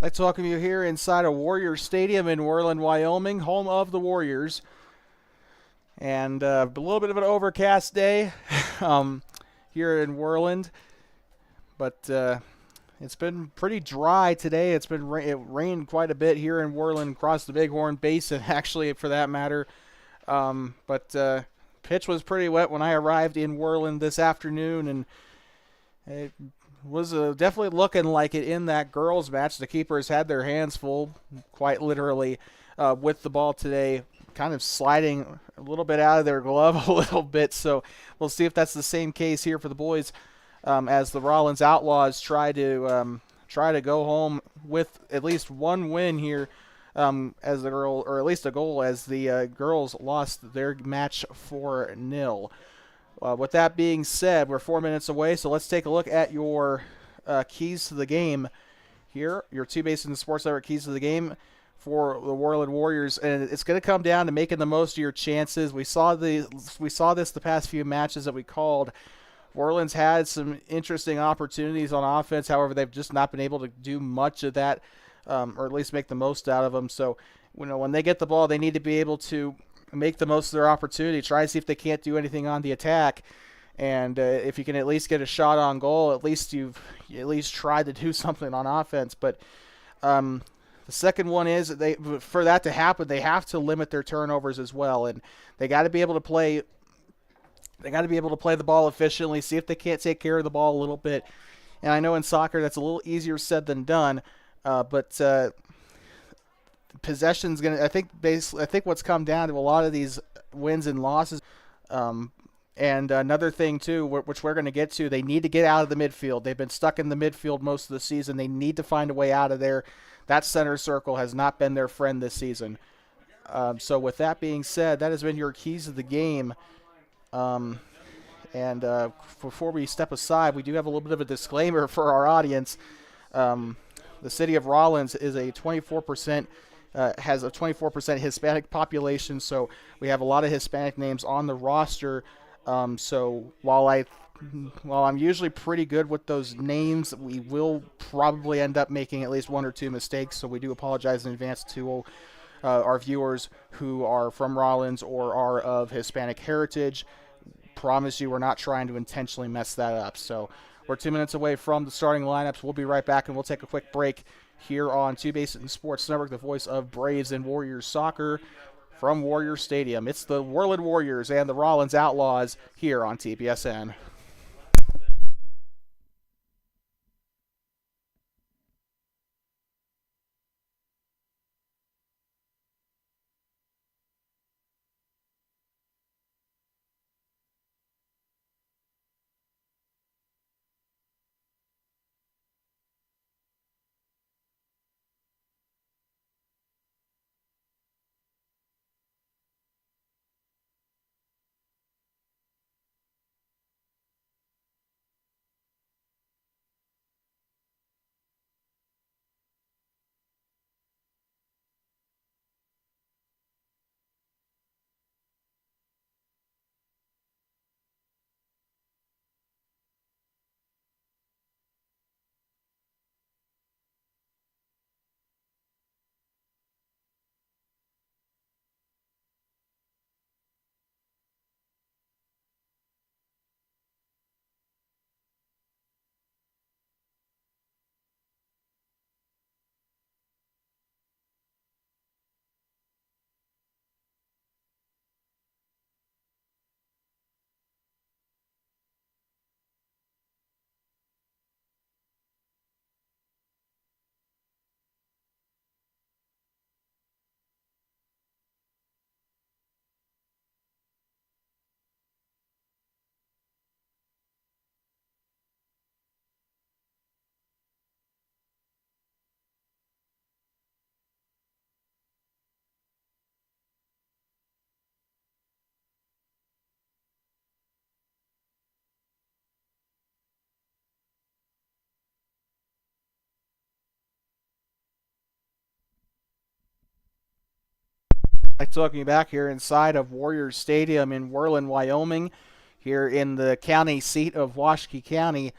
I'd like to welcome you here inside of Warrior Stadium in Worland, Wyoming, home of the Warriors. And a little bit of an overcast day here in Worland, but it's been pretty dry today. It rained quite a bit here in Worland across the Bighorn Basin, actually, for that matter. But pitch was pretty wet when I arrived in Worland this afternoon, and it was definitely looking like it in that girls' match. The keepers had their hands full, quite literally, with the ball today, kind of sliding a little bit out of their glove a little bit. So we'll see if that's the same case here for the boys, as the Rawlins Outlaws try to go home with at least one win here, as the girl, or at least a goal, as the girls lost their match 4-0. With that being said, we're 4 minutes away, so let's take a look at your keys to the game here. Your two bases in the Sports Network keys to the game for the Worland Warriors, and it's going to come down to making the most of your chances. We saw this the past few matches that we called. Worland's had some interesting opportunities on offense. However, they've just not been able to do much of that, or at least make the most out of them. So, when they get the ball, they need to be able to make the most of their opportunity. Try to see if they can't do anything on the attack, and if you can at least get a shot on goal, at least you've tried to do something on offense. But the second one is for that to happen, they have to limit their turnovers as well, and they got to be able to play. They got to be able to play the ball efficiently. See if they can't take care of the ball a little bit. And I know in soccer that's a little easier said than done, but possession's gonna. I think what's come down to a lot of these wins and losses. And another thing too, which we're going to get to, they need to get out of the midfield. They've been stuck in the midfield most of the season. They need to find a way out of there. That center circle has not been their friend this season. So with that being said, that has been your keys of the game. Before we step aside, we do have a little bit of a disclaimer for our audience. The city of Rawlins is has a 24% Hispanic population, so we have a lot of Hispanic names on the roster. So while I'm usually pretty good with those names, we will probably end up making at least one or two mistakes. So we do apologize in advance to our viewers who are from Rawlins or are of Hispanic heritage. Promise you, we're not trying to intentionally mess that up. So we're 2 minutes away from the starting lineups. We'll be right back, and we'll take a quick break here on Two Bases Sports Network, the voice of Braves and Warriors soccer from Warrior Stadium. It's the Worland Warriors and the Rawlins Outlaws here on TPSN. I'm talking back here inside of Warrior Stadium in Worland, Wyoming, here in the county seat of Washakie County.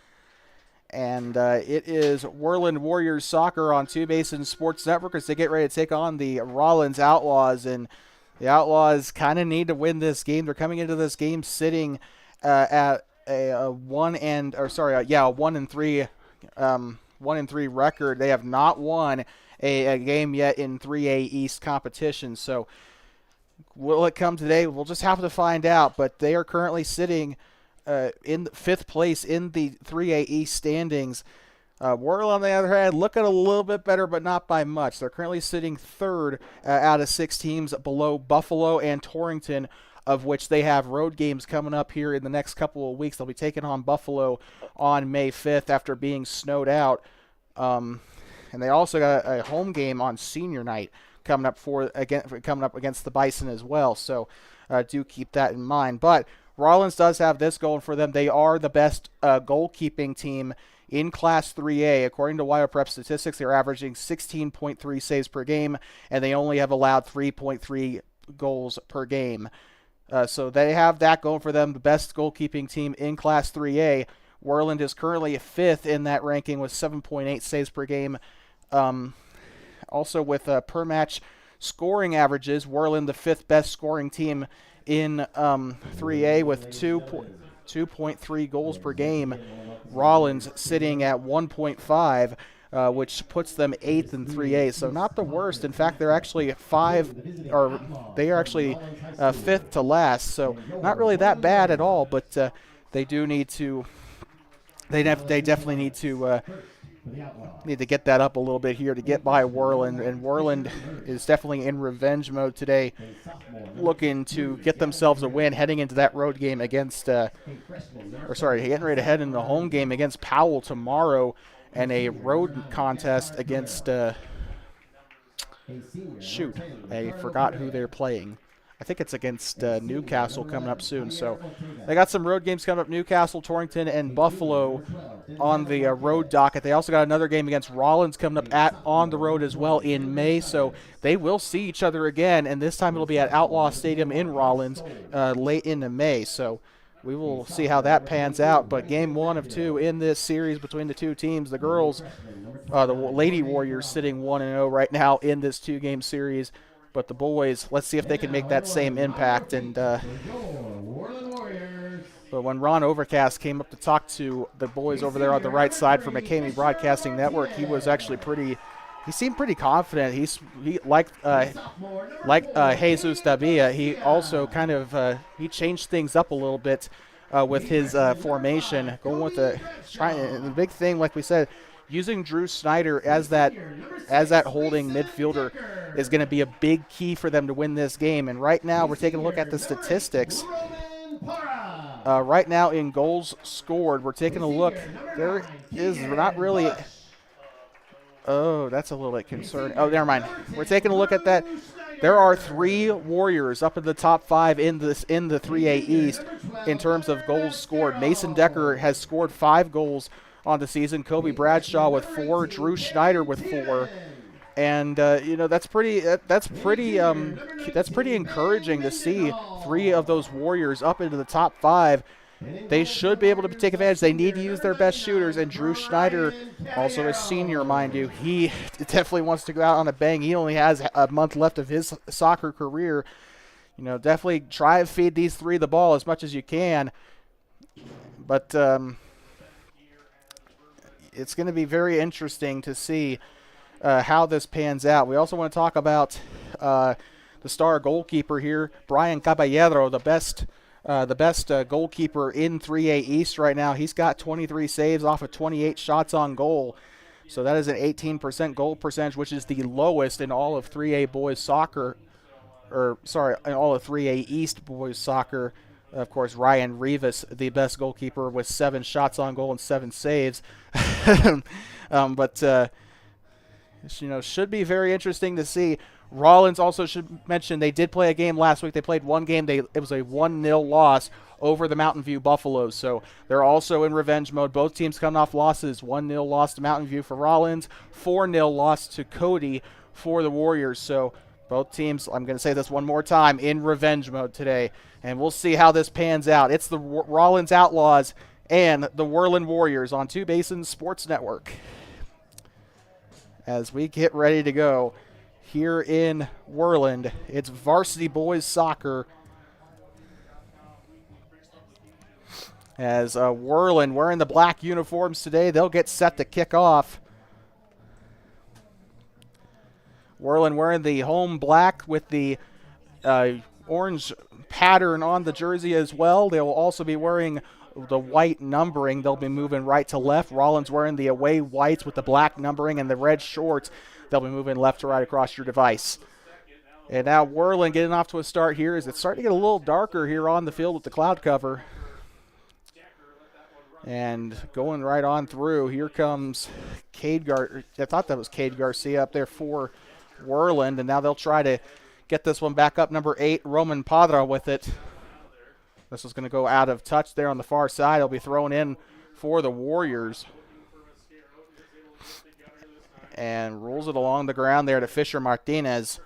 And it is Worland Warriors Soccer on Two Basin Sports Network as they get ready to take on the Rawlins Outlaws. And the Outlaws kind of need to win this game. They're coming into this game sitting at a 1-3 record. They have not won a game yet in 3A East competition. So will it come today? We'll just have to find out. But they are currently sitting in 5th place in the 3A East standings. Worland, on the other hand, looking a little bit better, but not by much. They're currently sitting 3rd out of 6 teams below Buffalo and Torrington, of which they have road games coming up here in the next couple of weeks. They'll be taking on Buffalo on May 5th after being snowed out. And they also got a home game on senior night coming up against the Bison as well. So do keep that in mind. But Rawlins does have this going for them. They are the best goalkeeping team in Class 3A. According to WyoPrep statistics, they're averaging 16.3 saves per game, and they only have allowed 3.3 goals per game. So they have that going for them, the best goalkeeping team in Class 3A. Worland is currently 5th in that ranking with 7.8 saves per game. Also with per match scoring averages, Worland the 5th best scoring team in 3A with 2.3 goals per game. Rawlins sitting at 1.5, which puts them 8th in 3A. So not the worst. In fact, they're actually 5th to last. So not really that bad at all. But they do need to. They definitely need to get that up a little bit here to get by Worland. And Worland is definitely in revenge mode today, looking to get themselves a win heading into that road game against, getting ready to head into the home game against Powell tomorrow, and a road contest against, I forgot who they're playing. I think it's against Newcastle coming up soon. So they got some road games coming up, Newcastle, Torrington, and Buffalo on the road docket. They also got another game against Rawlins coming up on the road as well in May. So they will see each other again, and this time it'll be at Outlaw Stadium in Rawlins late into May. So we will see how that pans out. But game 1 of 2 in this series between the two teams. The girls, the Lady Warriors, sitting 1-0 right now in this 2-game series. But the boys, let's see if they can make that same impact. And but when Ron Overcast came up to talk to the boys over there on the right side for McCamey Broadcasting Network, he was actually he seemed pretty confident. He like Jesus Davia, he also kind of he changed things up a little bit with his formation, going with the big thing, like we said, using Drew Snyder as that holding midfielder is going to be a big key for them to win this game. And right now we're taking a look at the statistics. Right now in goals scored, we're taking a look. There is not really. Oh, that's a little bit concerning. Oh, never mind. We're taking a look at that. There are 3 Warriors up in the top 5 in the 3A East in terms of goals scored. Mason Decker has scored 5 goals on the season. Kobe Bradshaw with 4, Drew Schneider with 4, and that's pretty encouraging to see 3 of those Warriors up into the top 5. They should be able to take advantage. They need to use their best shooters, and Drew Schneider, also a senior, mind you, he definitely wants to go out on a bang. He only has a month left of his soccer career. Definitely try and feed these 3 the ball as much as you can, but it's going to be very interesting to see how this pans out. We also want to talk about the star goalkeeper here, Brian Caballero, the best goalkeeper in 3A East right now. He's got 23 saves off of 28 shots on goal. So that is an 18% goal percentage, which is the lowest in all of 3A boys soccer, in all of 3A East boys soccer. Of course, Ryan Rivas, the best goalkeeper, with 7 shots on goal and 7 saves. Should be very interesting to see. Rawlins also should mention they did play a game last week. They played one game. It was a 1-0 loss over the Mountain View Buffaloes. So they're also in revenge mode. Both teams coming off losses. 1-0 loss to Mountain View for Rawlins. 4-0 loss to Cody for the Warriors. So both teams, I'm going to say this one more time, in revenge mode today. And we'll see how this pans out. It's the Rawlins Outlaws and the Worland Warriors on Two Basins Sports Network. As we get ready to go here in Worland, it's varsity boys soccer. As Worland wearing the black uniforms today, they'll get set to kick off. Worland wearing the home black with the orange pattern on the jersey as well. They'll also be wearing the white numbering. They'll be moving right to left. Rawlins wearing the away whites with the black numbering and the red shorts. They'll be moving left to right across your device. And now Worland getting off to a start here as it's starting to get a little darker here on the field with the cloud cover. And going right on through, here comes Cade I thought that was Cade Garcia up there for Worland, and now they'll try to get this one back up. Number 8, Roman Padra with it. This is going to go out of touch there on the far side. He'll be thrown in for the Warriors. And rolls it along the ground there to Fisher Martinez.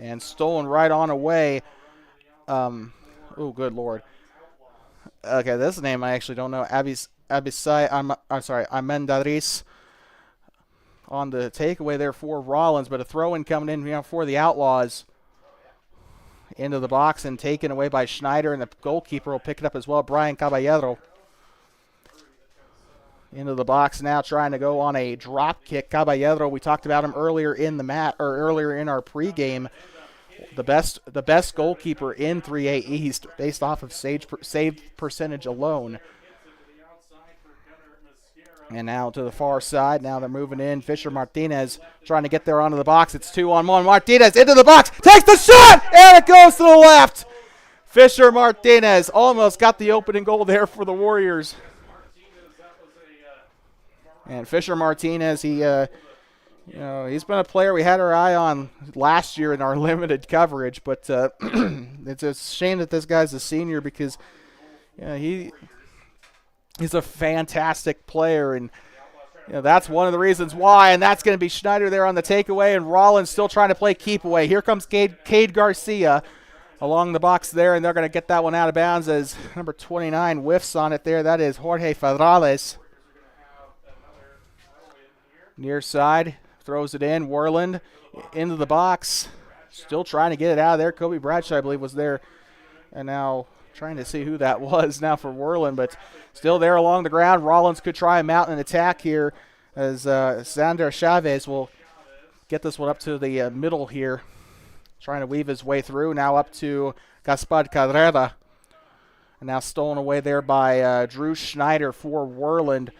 And stolen right on away. Oh, good Lord. Okay, this name I actually don't know. Amendaris on the takeaway there for Rawlins, but a throw-in coming in for the Outlaws. Into the box and taken away by Schneider, and the goalkeeper will pick it up as well, Brian Caballero. Into the box now, trying to go on a drop kick. Caballero, we talked about him earlier in the earlier in our pregame. The best goalkeeper in 3A East based off of save percentage alone. And now to the far side. Now they're moving in. Fisher Martinez trying to get there onto the box. It's 2-on-1. Martinez into the box. Takes the shot! And it goes to the left. Fisher Martinez almost got the opening goal there for the Warriors. And Fisher Martinez, he's been a player we had our eye on last year in our limited coverage, but it's a shame that this guy's a senior because he's a fantastic player, and that's one of the reasons why, and that's going to be Schneider there on the takeaway, and Rawlins still trying to play keep away. Here comes Cade Garcia along the box there, and they're going to get that one out of bounds as number 29 whiffs on it there. That is Jorge Fadrales. Near side, throws it in. Worland into the box. Still trying to get it out of there. Kobe Bradshaw, I believe, was there. And now trying to see who that was now for Worland, but still there along the ground. Rawlins could try a mountain attack here as Xander Chavez will get this one up to the middle here. Trying to weave his way through. Now up to Gaspar Carrera. And now stolen away there by Drew Schneider for Worland.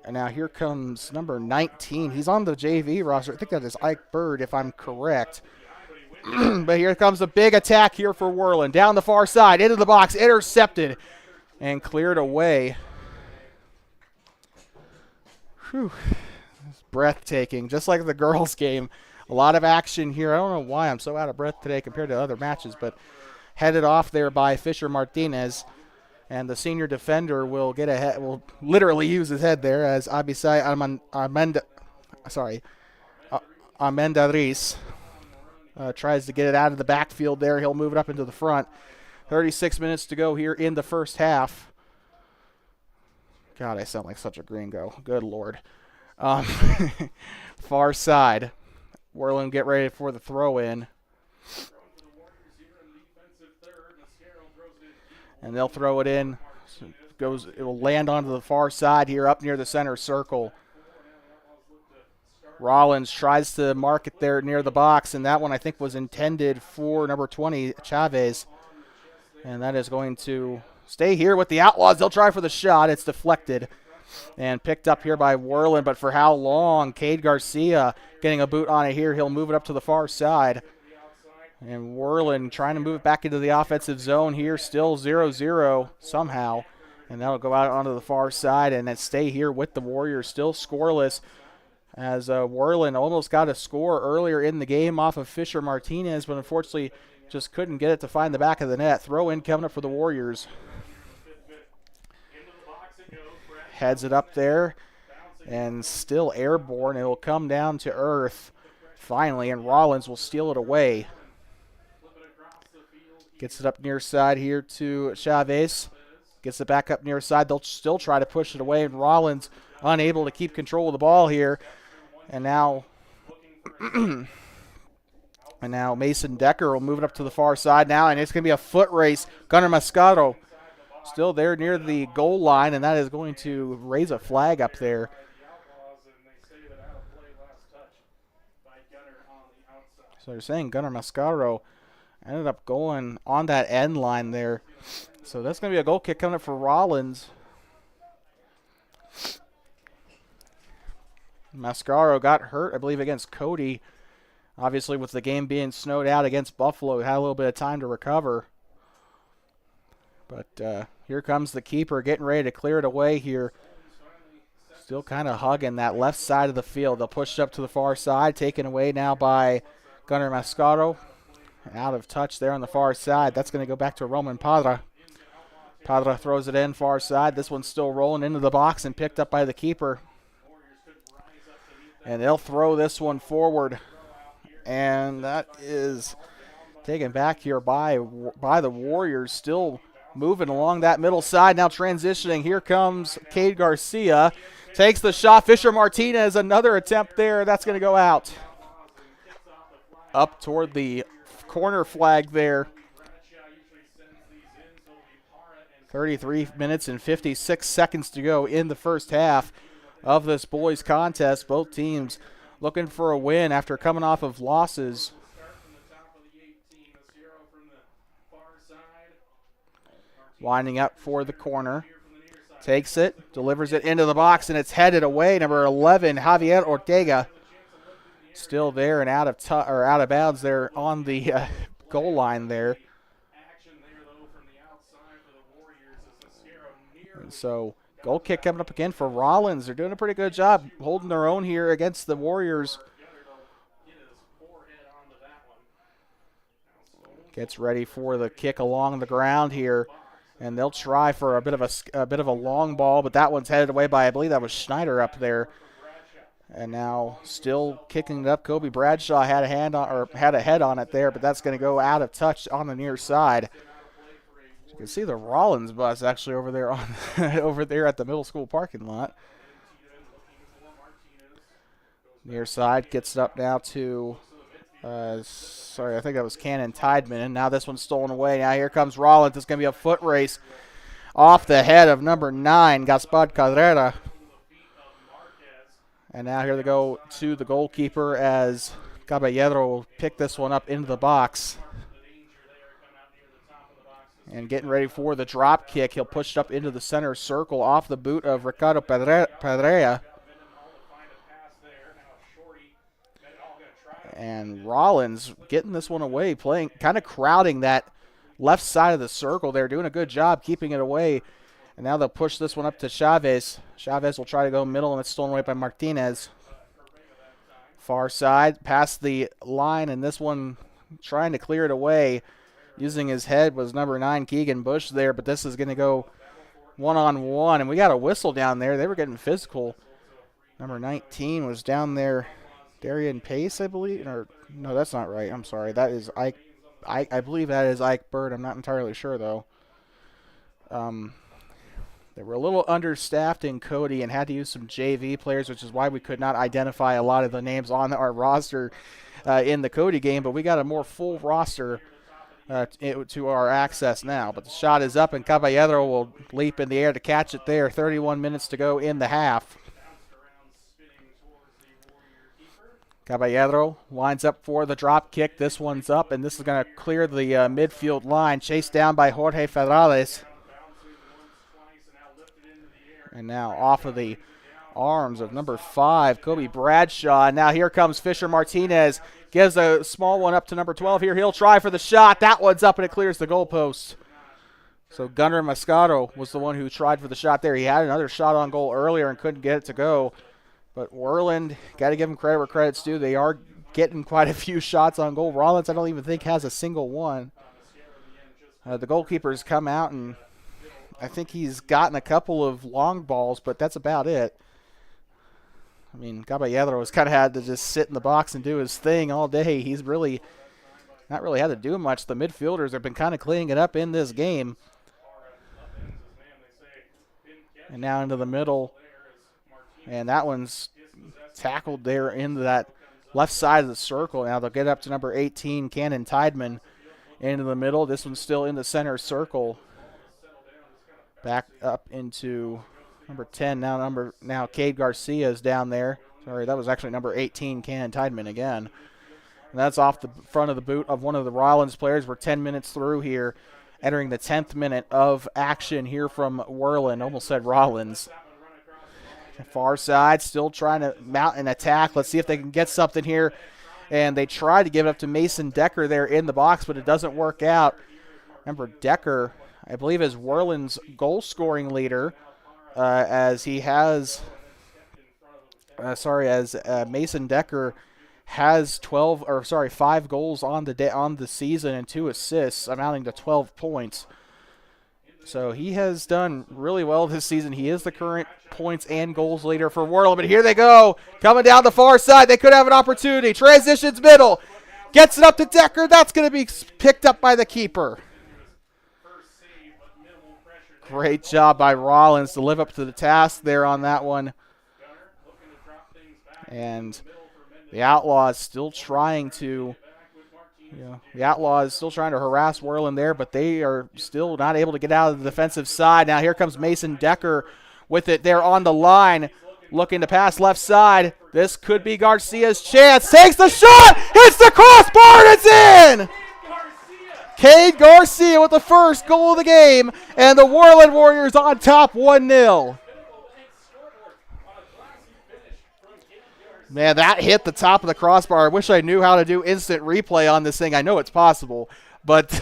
And now here comes number 19. He's on the JV roster. I think that is Ike Bird, if I'm correct. But here comes a big attack here for Worland. Down the far side, into the box, intercepted, and cleared away. Whew. It's breathtaking, just like the girls' game. A lot of action here. I don't know why I'm so out of breath today compared to other matches, but headed off there by Fisher Martinez. And the senior defender will get ahead. Will literally use his head there as Abisai Amendaris tries to get it out of the backfield there. He'll move it up into the front. 36 minutes to go here in the first half. God, I sound like such a gringo. Good Lord. Far side. Worland get ready for the throw-in. And they'll throw it in. It will land onto the far side here up near the center circle. Rawlins tries to mark it there near the box, and that one I think was intended for number 20, Chavez. And that is going to stay here with the Outlaws. They'll try for the shot. It's deflected and picked up here by Worland, but for how long? Cade Garcia getting a boot on it here. He'll move it up to the far side. And Worland trying to move it back into the offensive zone here. Still 0-0 somehow. And that'll go out onto the far side and then stay here with the Warriors. Still scoreless as Worland almost got a score earlier in the game off of Fisher Martinez, but unfortunately just couldn't get it to find the back of the net. Throw in coming up for the Warriors. Heads it up there and still airborne. It will come down to earth finally, and Rawlins will steal it away. Gets it up near side here to Chavez. Gets it back up near side. They'll still try to push it away, and Rawlins unable to keep control of the ball here. And now Mason Decker will move it up to the far side now, and it's going to be a foot race. Gunnar Mascaro still there near the goal line, and that is going to raise a flag up there. So they're saying Gunnar Mascaro ended up going on that end line there. So that's going to be a goal kick coming up for Rawlins. Mascaro got hurt, I believe, against Cody. Obviously, with the game being snowed out against Buffalo, he had a little bit of time to recover. But here comes the keeper getting ready to clear it away here. Still kind of hugging that left side of the field. They'll push it up to the far side, taken away now by Gunnar Mascaro. Out of touch there on the far side. That's going to go back to Roman Padra. Padra throws it in far side. This one's still rolling into the box and picked up by the keeper. And they'll throw this one forward. And that is taken back here by the Warriors. Still moving along that middle side. Now transitioning. Here comes Cade Garcia. Takes the shot. Fisher Martinez, another attempt there. That's going to go out. Up toward the corner flag there. 33 minutes and 56 seconds to go in the first half of this boys contest. Both teams looking for a win after coming off of losses. Winding up for the corner. Takes it, delivers it into the box, and it's headed away. Number 11, Javier Ortega, still there and out of bounds there on the goal line there. And so goal kick coming up again for Rawlins. They're doing a pretty good job holding their own here against the Warriors. Gets ready for the kick along the ground here, and they'll try for a bit of a long ball, but that one's headed away by, I believe that was Schneider up there. And now still kicking it up. Kobe Bradshaw had a head on it there, but that's going to go out of touch on the near side. You can see the Rawlins bus actually over there over there at the middle school parking lot. Near side gets it up now to I think that was Cannon Tideman, and now this one's stolen away. Now here comes Rawlins. It's going to be a foot race off the head of number 9, Gaspar Carrera. And now here they go to the goalkeeper as Caballero will pick this one up into the box. And getting ready for the drop kick. He'll push it up into the center circle off the boot of Ricardo Padrea. And Rawlins getting this one away, playing, kind of crowding that left side of the circle. They're doing a good job keeping it away. And now they'll push this one up to Chavez. Chavez will try to go middle, and it's stolen away by Martinez. Far side, past the line, and this one trying to clear it away. Using his head was number 9, Keegan Bush there, but this is going to go one-on-one. And we got a whistle down there. They were getting physical. Number 19 was down there. Darian Pace, I believe. Or no, that's not right. I'm sorry. That is Ike. I believe that is Ike Bird. I'm not entirely sure, though. They were a little understaffed in Cody and had to use some JV players, which is why we could not identify a lot of the names on our roster in the Cody game. But we got a more full roster to our access now. But the shot is up, and Caballero will leap in the air to catch it there. 31 minutes to go in the half. Caballero winds up for the drop kick. This one's up, and this is going to clear the midfield line. Chased down by Jorge Federales. And now off of the arms of number 5, Kobe Bradshaw. And now here comes Fisher Martinez. Gives a small one up to number 12 here. He'll try for the shot. That one's up, and it clears the goalpost. So Gunnar Mascaro was the one who tried for the shot there. He had another shot on goal earlier and couldn't get it to go. But Worland, got to give them credit where credit's due. They are getting quite a few shots on goal. Rawlins, I don't even think, has a single one. The goalkeeper's come out, and I think he's gotten a couple of long balls, but that's about it. I mean, Caballero has kind of had to just sit in the box and do his thing all day. He's really not had to do much. The midfielders have been kind of cleaning it up in this game. And now into the middle. And that one's tackled there into that left side of the circle. Now they'll get up to number 18, Cannon Tideman, into the middle. This one's still in the center circle. Back up into number 10. Now Cade Garcia is down there. Sorry, that was actually number 18, Cannon Tideman again. And that's off the front of the boot of one of the Rawlins players. We're 10 minutes through here, entering the 10th minute of action here from Worland. Almost said Rawlins. Far side, still trying to mount an attack. Let's see if they can get something here. And they try to give it up to Mason Decker there in the box, but it doesn't work out. Remember, Decker, I believe, is Worland's goal-scoring leader, as he has, Mason Decker has 5 goals on the season and 2 assists, amounting to 12 points. So he has done really well this season. He is the current points and goals leader for Worland. But here they go, coming down the far side. They could have an opportunity. Transitions middle. Gets it up to Decker. That's going to be picked up by the keeper. Great job by Rawlins to live up to the task there on that one. And the Outlaws still trying to... the Outlaws still trying to harass Worland there, but they are still not able to get out of the defensive side. Now here comes Mason Decker with it there on the line, looking to pass left side. This could be Garcia's chance. Takes the shot, hits the crossbar, and it's in! Cade Garcia with the first goal of the game, and the Worland Warriors on top 1-0. Man, that hit the top of the crossbar. I wish I knew how to do instant replay on this thing. I know it's possible, but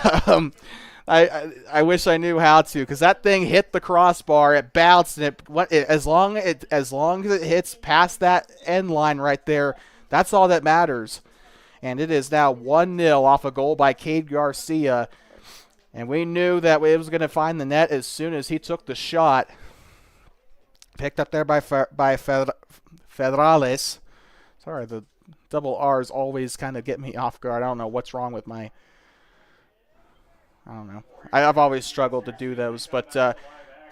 I wish I knew how to, because that thing hit the crossbar. It bounced, and as long as it hits past that end line right there, that's all that matters. And it is now 1-0 off a goal by Cade Garcia, and we knew that it was going to find the net as soon as he took the shot. Picked up there by Federales. Sorry, the double R's always kind of get me off guard. I don't know what's wrong with my... I don't know. I've always struggled to do those. But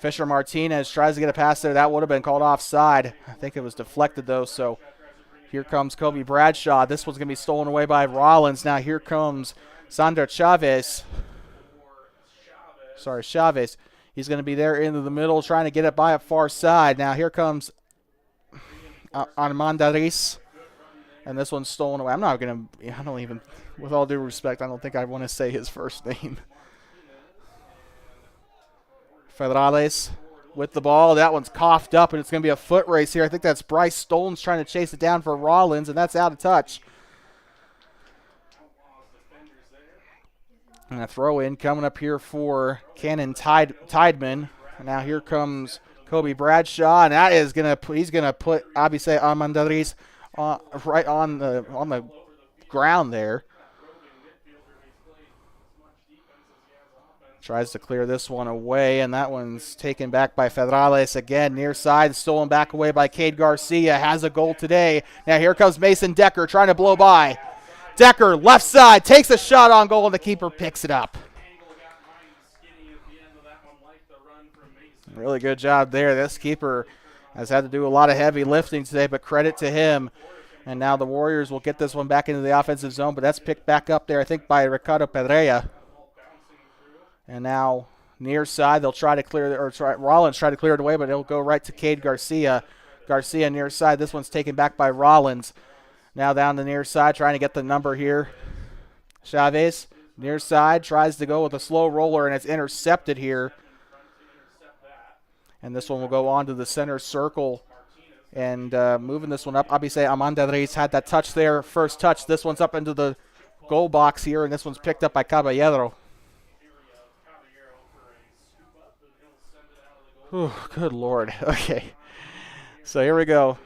Fisher Martinez tries to get a pass there. That would have been called offside. I think it was deflected, though. So here comes Kobe Bradshaw. This one's going to be stolen away by Rawlins. Now here comes Sander Chavez. Chavez. He's going to be there into the middle, trying to get it by a far side. Now here comes Armandariz. And this one's stolen away. I don't even, with all due respect, I don't think I want to say his first name. Federales with the ball. That one's coughed up, and it's going to be a foot race here. I think that's Bryce Stolens trying to chase it down for Rawlins, and that's out of touch. And a throw in coming up here for Cannon Tideman. And now here comes Kobe Bradshaw, and that is he's gonna put Abisai Armandariz right on the ground there. Tries to clear this one away, and that one's taken back by Federales again. Near side, stolen back away by Cade Garcia. Has a goal today. Now here comes Mason Decker trying to blow by. Decker, left side, takes a shot on goal, and the keeper picks it up. Really good job there. This keeper has had to do a lot of heavy lifting today, but credit to him. And now the Warriors will get this one back into the offensive zone, but that's picked back up there, I think, by Ricardo Pedreira. And now near side, they'll try to clear, Rawlins try to clear it away, but it'll go right to Cade Garcia. Garcia near side. This one's taken back by Rawlins. Now down the near side, trying to get the number here. Chavez, near side, tries to go with a slow roller, and it's intercepted here. And this one will go on to the center circle. And moving this one up, Abisai Armandariz had that touch there. First touch. This one's up into the goal box here, and this one's picked up by Caballero. Whew, good Lord. Okay. So here we go.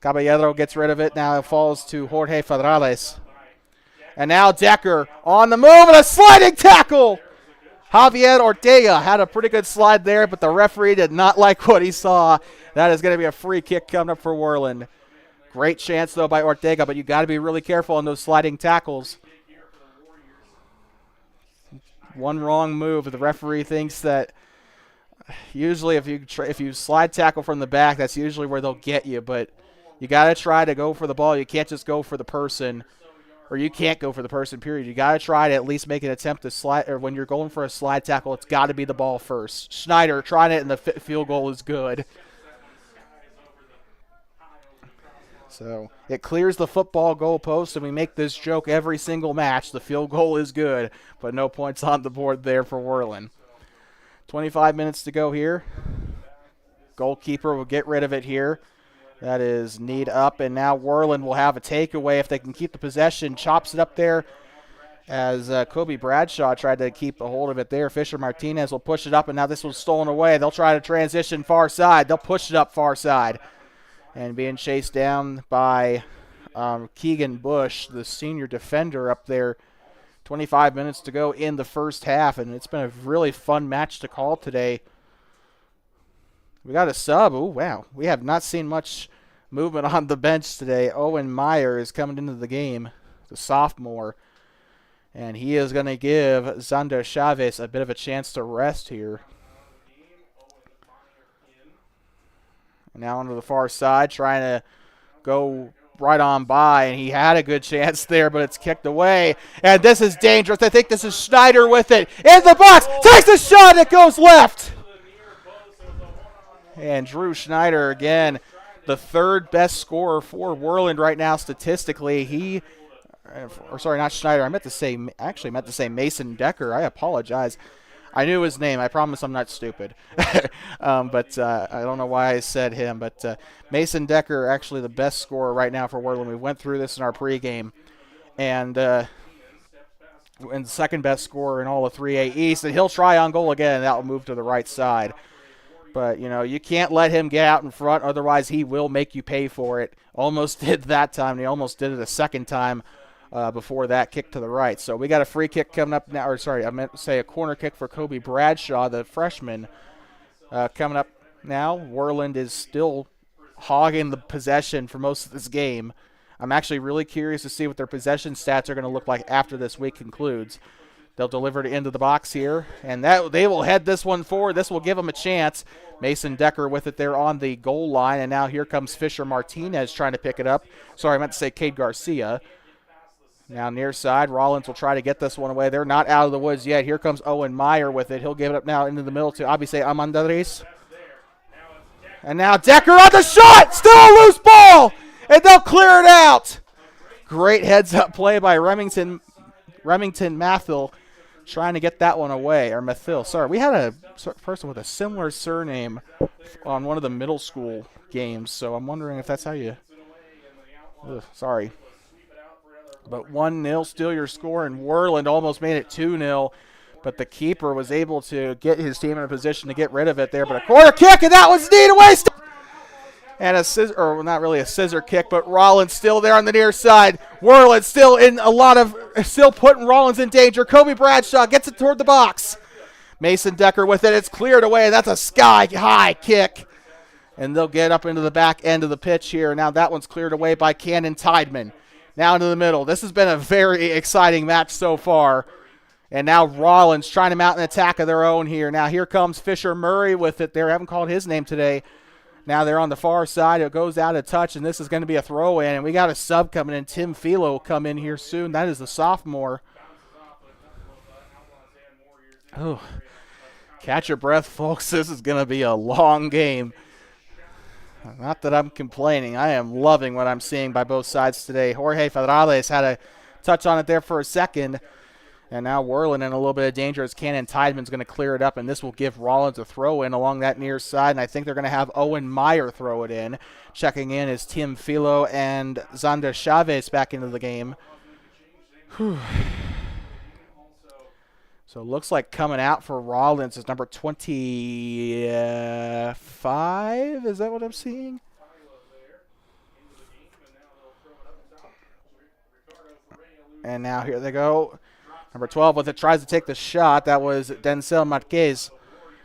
Caballero gets rid of it. Now it falls to Jorge Federales. And now Decker on the move, and a sliding tackle. Javier Ortega had a pretty good slide there, but the referee did not like what he saw. That is going to be a free kick coming up for Worland. Great chance, though, by Ortega, but you got to be really careful on those sliding tackles. One wrong move, the referee thinks that Usually if you slide tackle from the back, that's usually where they'll get you, but you got to try to go for the ball. You can't just go for the person, or you can't go for the person, period. You got to try to at least make an attempt to slide, or when you're going for a slide tackle, it's got to be the ball first. Schneider trying it, and the field goal is good. So it clears the football goalpost, and we make this joke every single match. The field goal is good, but no points on the board there for Worland. 25 minutes to go here. Goalkeeper will get rid of it here. That is kneed up, and now Worland will have a takeaway if they can keep the possession. Chops it up there as Kobe Bradshaw tried to keep a hold of it there. Fisher Martinez will push it up, and now this was stolen away. They'll try to transition far side. They'll push it up far side. And being chased down by Keegan Bush, the senior defender up there. 25 minutes to go in the first half, and it's been a really fun match to call today. We got a sub. Oh, wow. We have not seen much movement on the bench today. Owen Meyer is coming into the game, the sophomore, and he is going to give Zander Chavez a bit of a chance to rest here. And now onto the far side, trying to go right on by, and he had a good chance there, but it's kicked away. And this is dangerous. I think this is Schneider with it. In the box, takes the shot, it goes left. And Drew Schneider, again, the third best scorer for Worland right now statistically. Not Schneider. I meant to say Mason Decker. I apologize. I knew his name. I promise I'm not stupid. But I don't know why I said him. But Mason Decker, actually the best scorer right now for Worland. We went through this in our pregame. And the second best scorer in all of 3A East. And he'll try on goal again. That will move to the right side. But, you can't let him get out in front. Otherwise, he will make you pay for it. Almost did that time. And he almost did it a second time. Before that kick to the right. So we got a free kick coming up now. I meant to say a corner kick for Kobe Bradshaw, the freshman, coming up now. Worland is still hogging the possession for most of this game. I'm actually really curious to see what their possession stats are going to look like after this week concludes. They'll deliver it into the box here, and they will head this one forward. This will give them a chance. Mason Decker with it there on the goal line, and now here comes Fisher Martinez trying to pick it up. Sorry, I meant to say Cade Garcia. Now near side, Rawlins will try to get this one away. They're not out of the woods yet. Here comes Owen Meyer with it. He'll give it up now into the middle to Abise Amandares. And now Decker on the shot! Still a loose ball! And they'll clear it out! Great heads-up play by Remington Mathil trying to get that one away. Or Mathil, sorry. We had a person with a similar surname on one of the middle school games, so I'm wondering if that's how you... sorry. But 1-0, still your score, and Worland almost made it 2-0. But the keeper was able to get his team in a position to get rid of it there. But a corner kick, and that was kneed away. And a scissor, or not really a scissor kick, but Rawlins still there on the near side. Worland still putting Rawlins in danger. Kobe Bradshaw gets it toward the box. Mason Decker with it. It's cleared away. That's a sky-high kick. And they'll get up into the back end of the pitch here. Now that one's cleared away by Cannon Tideman. Now into the middle. This has been a very exciting match so far. And now Rawlins trying to mount an attack of their own here. Now here comes Fisher Murray with it there. I haven't called his name today. Now they're on the far side. It goes out of touch, and this is going to be a throw-in. And we got a sub coming in. Tim Philo will come in here soon. That is the sophomore. Oh, catch your breath, folks. This is going to be a long game. Not that I'm complaining. I am loving what I'm seeing by both sides today. Jorge Federales had a touch on it there for a second. And now Worland in a little bit of danger as Cannon Tideman's going to clear it up. And this will give Rawlins a throw in along that near side. And I think they're going to have Owen Meyer throw it in. Checking in is Tim Philo and Zander Chavez back into the game. Whew. So it looks like coming out for Rawlins is number 25. Is that what I'm seeing? And now here they go. Number 12 with it, tries to take the shot. That was Denzel Marquez.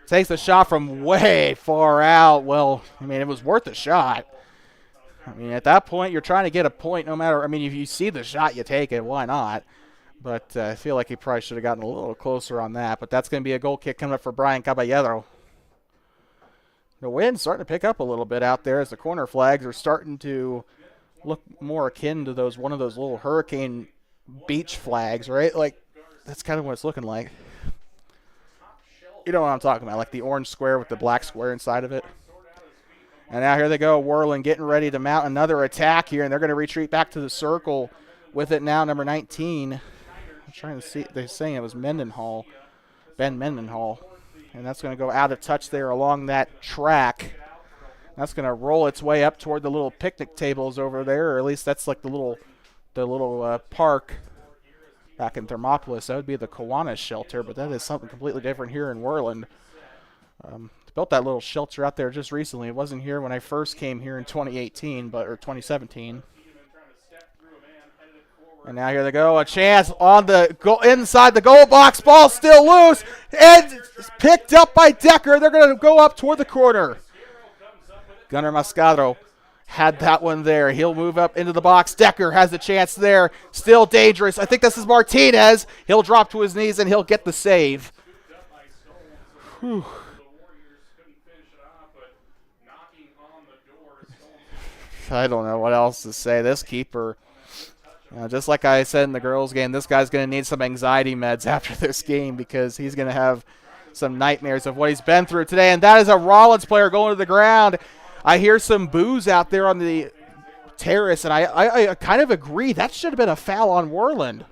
Takes the shot from way far out. Well, I mean, it was worth a shot. I mean, at that point, you're trying to get a point no matter. I mean, if you see the shot, you take it. Why not? But I feel like he probably should have gotten a little closer on that. But that's going to be a goal kick coming up for Brian Caballero. The wind's starting to pick up a little bit out there as the corner flags are starting to look more akin to one of those little hurricane beach flags, right? Like, that's kind of what it's looking like. You know what I'm talking about, like the orange square with the black square inside of it. And now here they go, Worland getting ready to mount another attack here, and they're going to retreat back to the circle with it now, number 19. I'm trying to see, they're saying it was Mendenhall, Ben Mendenhall. And that's going to go out of touch there along that track. That's going to roll its way up toward the little picnic tables over there, or at least that's like the little park back in Thermopolis. That would be the Kiwanis shelter, but that is something completely different here in Worland. Built that little shelter out there just recently. It wasn't here when I first came here in 2018, or 2017. And now here they go, a chance on the inside the goal box. Ball still loose, and picked up by Decker. They're going to go up toward the corner. Gunnar Mascaro had that one there. He'll move up into the box. Decker has the chance there. Still dangerous. I think this is Martinez. He'll drop to his knees, and he'll get the save. Whew. I don't know what else to say. This keeper, just like I said in the girls' game, this guy's going to need some anxiety meds after this game because he's going to have some nightmares of what he's been through today. And that is a Rawlins player going to the ground. I hear some boos out there on the terrace, and I kind of agree. That should have been a foul on Worland.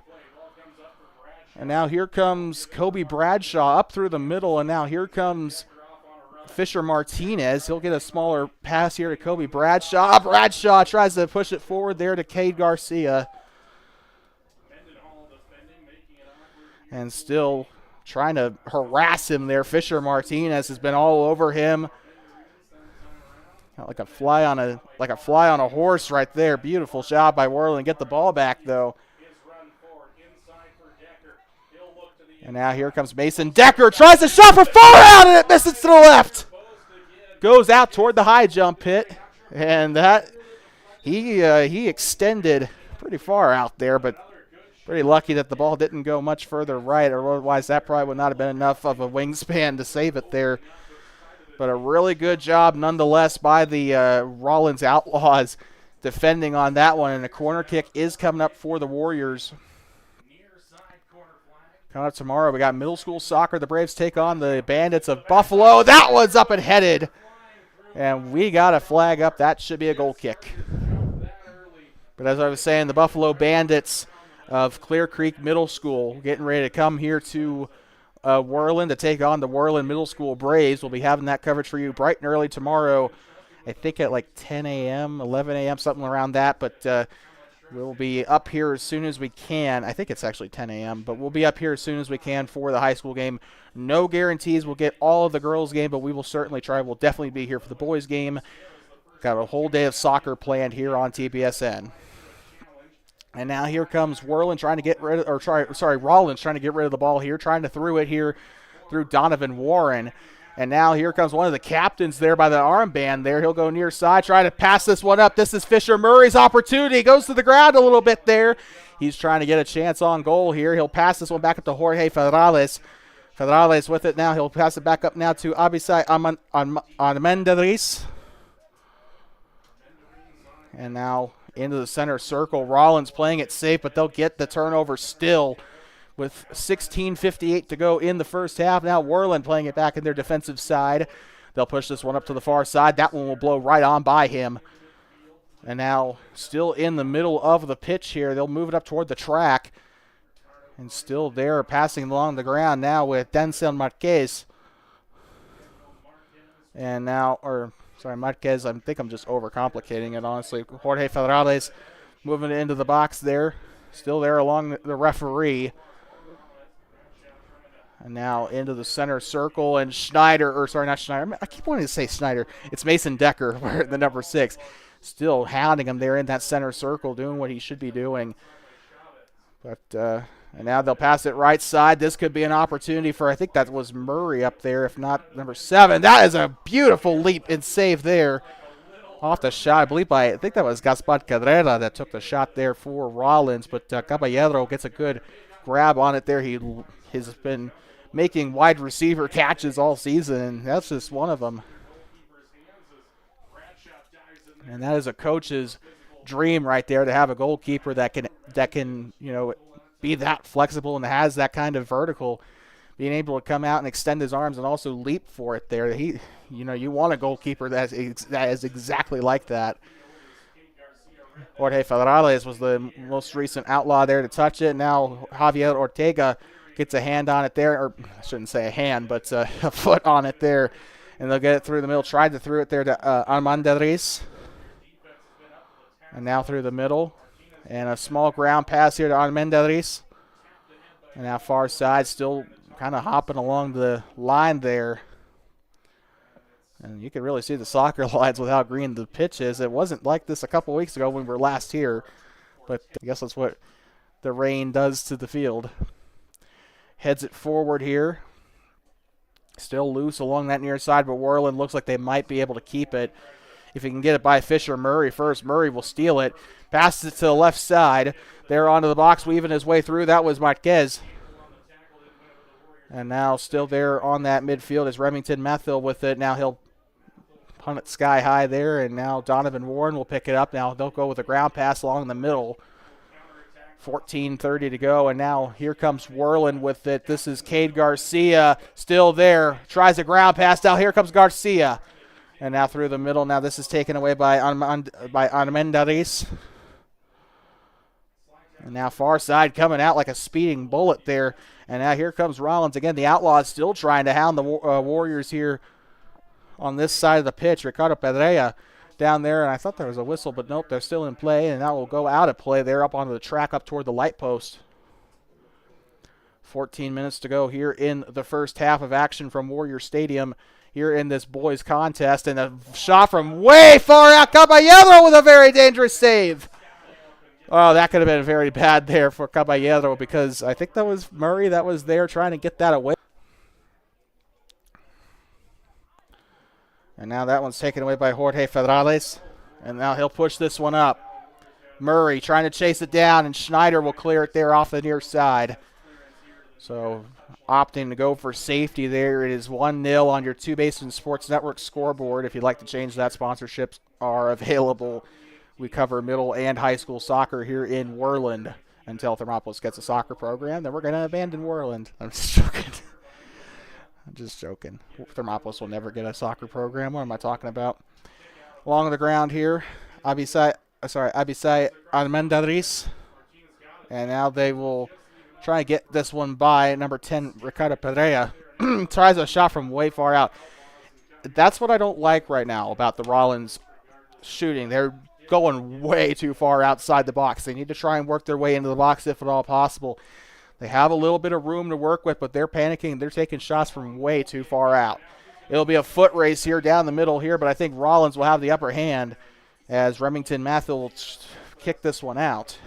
And now here comes Kobe Bradshaw up through the middle, and now here comes Fisher Martinez. He'll get a smaller pass here to Kobe Bradshaw. Bradshaw tries to push it forward there to Cade Garcia. And still trying to harass him there. Fisher Martinez has been all over him. Like a fly on a horse right there. Beautiful job by Worland. Get the ball back though. And now here comes Mason Decker. Tries to shot for far out, and it misses to the left. Goes out toward the high jump pit. And that he extended pretty far out there, but pretty lucky that the ball didn't go much further right, or otherwise that probably would not have been enough of a wingspan to save it there. But a really good job nonetheless by the Rawlins Outlaws defending on that one. And a corner kick is coming up for the Warriors. Coming up tomorrow, we got middle school soccer. The Braves take on the Bandits of Buffalo. That one's up and headed. And we got a flag up. That should be a goal kick. But as I was saying, the Buffalo Bandits of Clear Creek Middle School getting ready to come here to Worland to take on the Worland Middle School Braves. We'll be having that coverage for you bright and early tomorrow, I think at like 10 a.m., 11 a.m., something around that. But we'll be up here as soon as we can. I think it's actually 10 a.m., but we'll be up here as soon as we can for the high school game. No guarantees we'll get all of the girls' game, but we will certainly try. We'll definitely be here for the boys' game. Got a whole day of soccer planned here on TBSN. And now here comes Worland trying to get rid of, Rawlins trying to get rid of the ball here, trying to throw it here through Donovan Warren. And now here comes one of the captains there by the armband there. He'll go near side, try to pass this one up. This is Fisher Murray's opportunity. Goes to the ground a little bit there. He's trying to get a chance on goal here. He'll pass this one back up to Jorge Federales. Federales with it now. He'll pass it back up now to Abisai Armendariz. And now into the center circle. Rawlins playing it safe, but they'll get the turnover still with 16:58 to go in the first half. Now Worland playing it back in their defensive side. They'll push this one up to the far side. That one will blow right on by him. And now still in the middle of the pitch here. They'll move it up toward the track. And still there passing along the ground now with Denzel Marquez. And now, Marquez, I think I'm just overcomplicating it, honestly. Jorge Federales moving it into the box there. Still there along the referee. And now into the center circle, and not Schneider. I keep wanting to say Schneider. It's Mason Decker, the number 6. Still hounding him there in that center circle, doing what he should be doing. But and now they'll pass it right side. This could be an opportunity for, I think that was Murray up there, if not number 7. That is a beautiful leap and save there. Off the shot, I think that was Gaspar Cadrera that took the shot there for Rawlins. But Caballero gets a good grab on it there. He has been making wide receiver catches all season, and that's just one of them. And that is a coach's dream right there, to have a goalkeeper that can be that flexible and has that kind of vertical, being able to come out and extend his arms and also leap for it there. You want a goalkeeper that is exactly like that. Jorge Federales was the most recent outlaw there to touch it. Now Javier Ortega gets a hand on it there, or I shouldn't say a hand, but a foot on it there. And they'll get it through the middle. Tried to throw it there to Armandariz. And now through the middle. And a small ground pass here to Armandariz. And now far side, still kind of hopping along the line there. And you can really see the soccer lines with how green the pitch is. It wasn't like this a couple weeks ago when we were last here. But I guess that's what the rain does to the field. Heads it forward here. Still loose along that near side, but Worland looks like they might be able to keep it. If he can get it by Fisher Murray first, Murray will steal it. Passes it to the left side. There onto the box, weaving his way through. That was Marquez. And now still there on that midfield is Remington Methil with it. Now he'll punt it sky high there, and now Donovan Warren will pick it up. Now they'll go with a ground pass along the middle. 14:30 to go, and now here comes Worland with it. This is Cade Garcia still there. Tries a ground pass. Now here comes Garcia. And now through the middle. Now this is taken away by Armendariz. And now far side coming out like a speeding bullet there. And now here comes Rawlins again. The Outlaws still trying to hound the Warriors here on this side of the pitch. Ricardo Pedrea down there, and I thought there was a whistle, but nope, they're still in play, and that will go out of play there up onto the track up toward the light post. 14 minutes to go here in the first half of action from Warrior Stadium here in this boys contest, and a shot from way far out. Caballero with a very dangerous save. Oh, that could have been very bad there for Caballero, because I think that was Murray that was there trying to get that away. And now that one's taken away by Jorge Federales. And now he'll push this one up. Murray trying to chase it down, and Schneider will clear it there off the near side. So opting to go for safety there. It is 1-0 on your Two Basin Sports Network scoreboard. If you'd like to change that, sponsorships are available. We cover middle and high school soccer here in Worland. Until Thermopolis gets a soccer program, then we're going to abandon Worland. I'm just joking. I'm just joking. Thermopolis will never get a soccer program. What am I talking about? Along the ground here, Abisai Armendariz. And now they will try and get this one by number 10, Ricardo Pedrea. Tries a shot from way far out. That's what I don't like right now about the Rawlins shooting. They're going way too far outside the box. They need to try and work their way into the box if at all possible. They have a little bit of room to work with, but they're panicking. They're taking shots from way too far out. It'll be a foot race here down the middle here, but I think Rawlins will have the upper hand as Remington Mathil will kick this one out.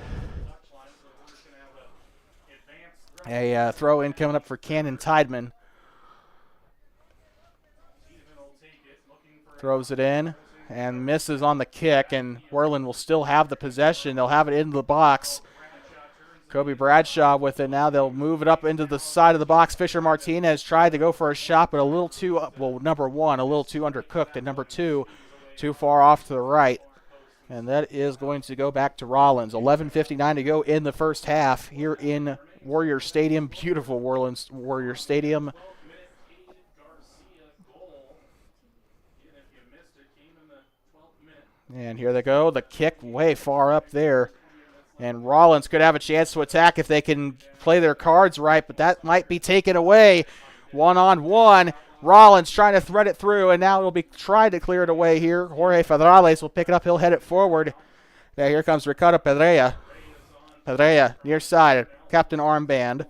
A throw in coming up for Cannon Tideman. Throws it in and misses on the kick, and Worland will still have the possession. They'll have it into the box. Kobe Bradshaw with it now. They'll move it up into the side of the box. Fisher Martinez tried to go for a shot, but a little too, number one, a little too undercooked, and number two, too far off to the right. And that is going to go back to Rawlins. 11:59 to go in the first half here in Warrior Stadium. Beautiful Warrior Stadium. And here they go. The kick way far up there. And Rawlins could have a chance to attack if they can play their cards right, but that might be taken away. 1-on-1. Rawlins trying to thread it through, and now it'll be trying to clear it away here. Jorge Federales will pick it up. He'll head it forward. Now here comes Ricardo Pedrea. Pedrea near side, captain armband.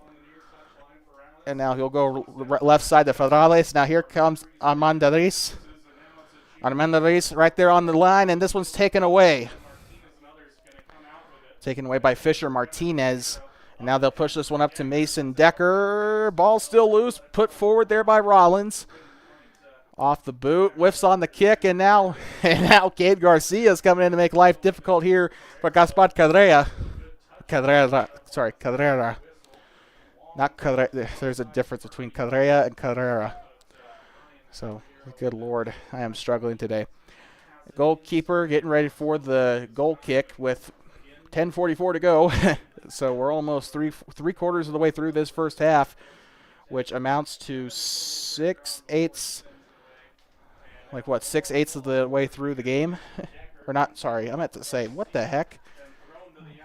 And now he'll go left side to Federales. Now here comes Armendariz. Armendariz right there on the line, and this one's taken away. Taken away by Fisher Martinez. And now they'll push this one up to Mason Decker. Ball still loose. Put forward there by Rawlins. Off the boot. Whiffs on the kick. And now Cade Garcia is coming in to make life difficult here for Gaspar Cadrera. Cadrera. Not Cadrera. There's a difference between Cadrera and Cadrera. So, good Lord, I am struggling today. Goalkeeper getting ready for the goal kick with 10:44 to go. So we're almost three quarters of the way through this first half, which amounts to 6/8. Like what, 6/8 of the way through the game? Or not, sorry, I meant to say, what the heck?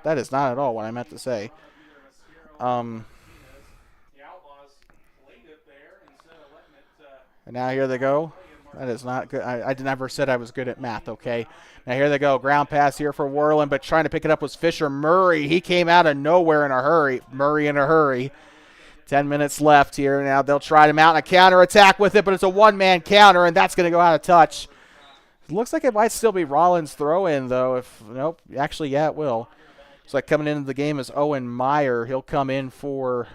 That is not at all what I meant to say. And now here they go. That is not good. I never said I was good at math, okay? Now here they go. Ground pass here for Worland, but trying to pick it up was Fisher Murray. He came out of nowhere in a hurry. Murray in a hurry. 10 minutes left here. Now they'll try to mount a counterattack with it, but it's a one-man counter, and that's going to go out of touch. It looks like it might still be Rawlins' throw-in, though. Nope. Actually, yeah, it will. It's like coming into the game is Owen Meyer. He'll come in for,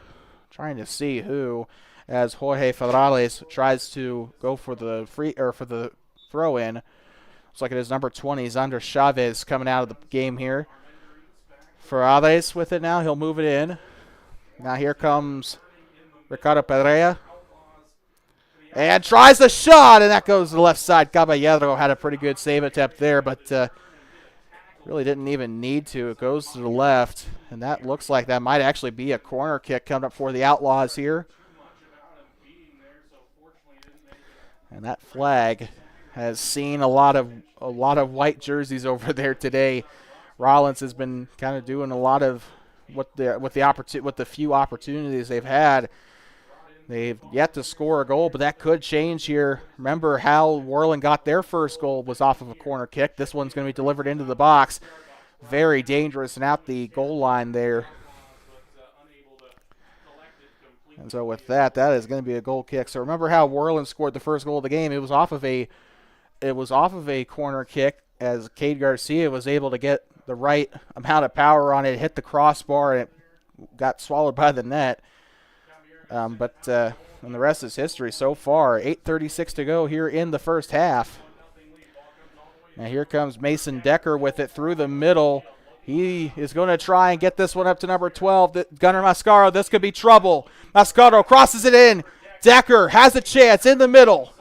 trying to see who, as Jorge Ferrales tries to go for the throw-in. Looks like it is number 20, Zander Chavez, coming out of the game here. Ferrales with it now. He'll move it in. Now here comes Ricardo Pedrea. And tries the shot, and that goes to the left side. Caballero had a pretty good save attempt there, but really didn't even need to. It goes to the left, and that looks like that might actually be a corner kick coming up for the Outlaws here. And that flag has seen a lot of white jerseys over there today. Rawlins has been kind of doing a lot of with the few opportunities they've had. They've yet to score a goal, but that could change here. Remember how Worland got their first goal was off of a corner kick. This one's going to be delivered into the box. Very dangerous and out the goal line there. And so with that is going to be a goal kick. So remember how Worland scored the first goal of the game. It was off of a corner kick as Cade Garcia was able to get the right amount of power on it, hit the crossbar, and it got swallowed by the net. And the rest is history so far. 8:36 to go here in the first half. Now here comes Mason Decker with it through the middle. He is going to try and get this one up to number 12, Gunnar Mascaro. This could be trouble. Mascaro crosses it in. Decker has a chance in the middle.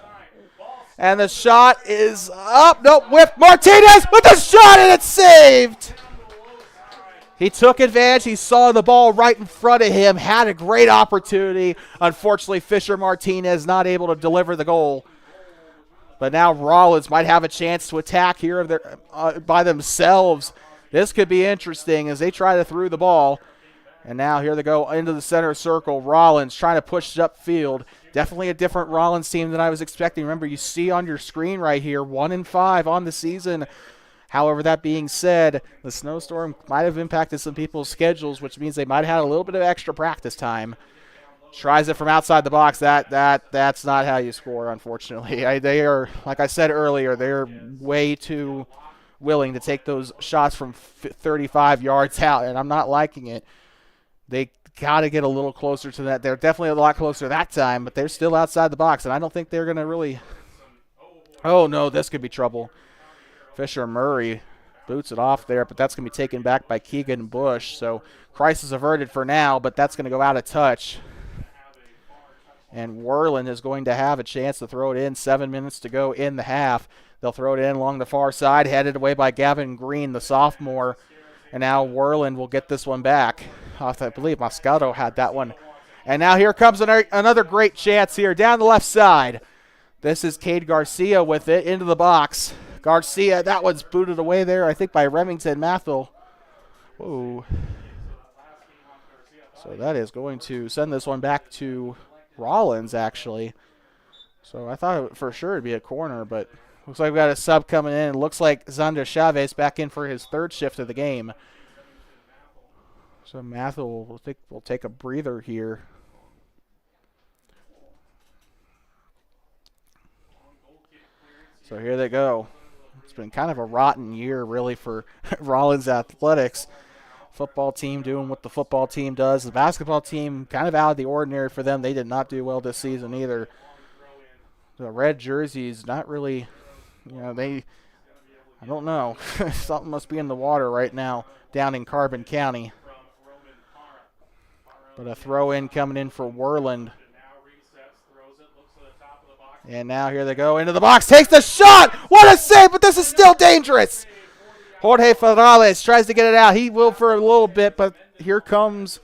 And the shot is up. Nope, whipped. Martinez with the shot, and it's saved. He took advantage. He saw the ball right in front of him, had a great opportunity. Unfortunately, Fisher Martinez not able to deliver the goal. But now Rawlins might have a chance to attack here by themselves. This could be interesting as they try to throw the ball. And now here they go into the center circle. Rawlins trying to push it upfield. Definitely a different Rawlins team than I was expecting. Remember, you see on your screen right here, 1-5 on the season. However, that being said, the snowstorm might have impacted some people's schedules, which means they might have had a little bit of extra practice time. Tries it from outside the box. That's not how you score, unfortunately. They are, like I said earlier, they're way too willing to take those shots from 35 yards out, and I'm not liking it. They got to get a little closer to that. They're definitely a lot closer that time, but they're still outside the box, and I don't think they're going to really – oh, no, this could be trouble. Fisher Murray boots it off there, but that's going to be taken back by Keegan Bush. So crisis averted for now, but that's going to go out of touch. And Worland is going to have a chance to throw it in. 7 minutes to go in the half. They'll throw it in along the far side, headed away by Gavin Green, the sophomore. And now Worland will get this one back. I believe Moscato had that one. And now here comes another great chance here down the left side. This is Cade Garcia with it into the box. Garcia, that one's booted away there, I think, by Remington Mathel. Whoa. So that is going to send this one back to Rawlins, actually. So I thought for sure it'd be a corner, but looks like we got a sub coming in. It looks like Zander Chavez back in for his third shift of the game. So Mathel will take a breather here. So here they go. It's been kind of a rotten year, really, for Rawlins Athletics. Football team doing what the football team does. The basketball team kind of out of the ordinary for them. They did not do well this season either. The red jerseys, not really, I don't know. Something must be in the water right now down in Carbon County. But a throw-in coming in for Worland. And now here they go into the box. Takes the shot. What a save, but this is still dangerous. Jorge Ferrales tries to get it out. He will for a little bit, but here comes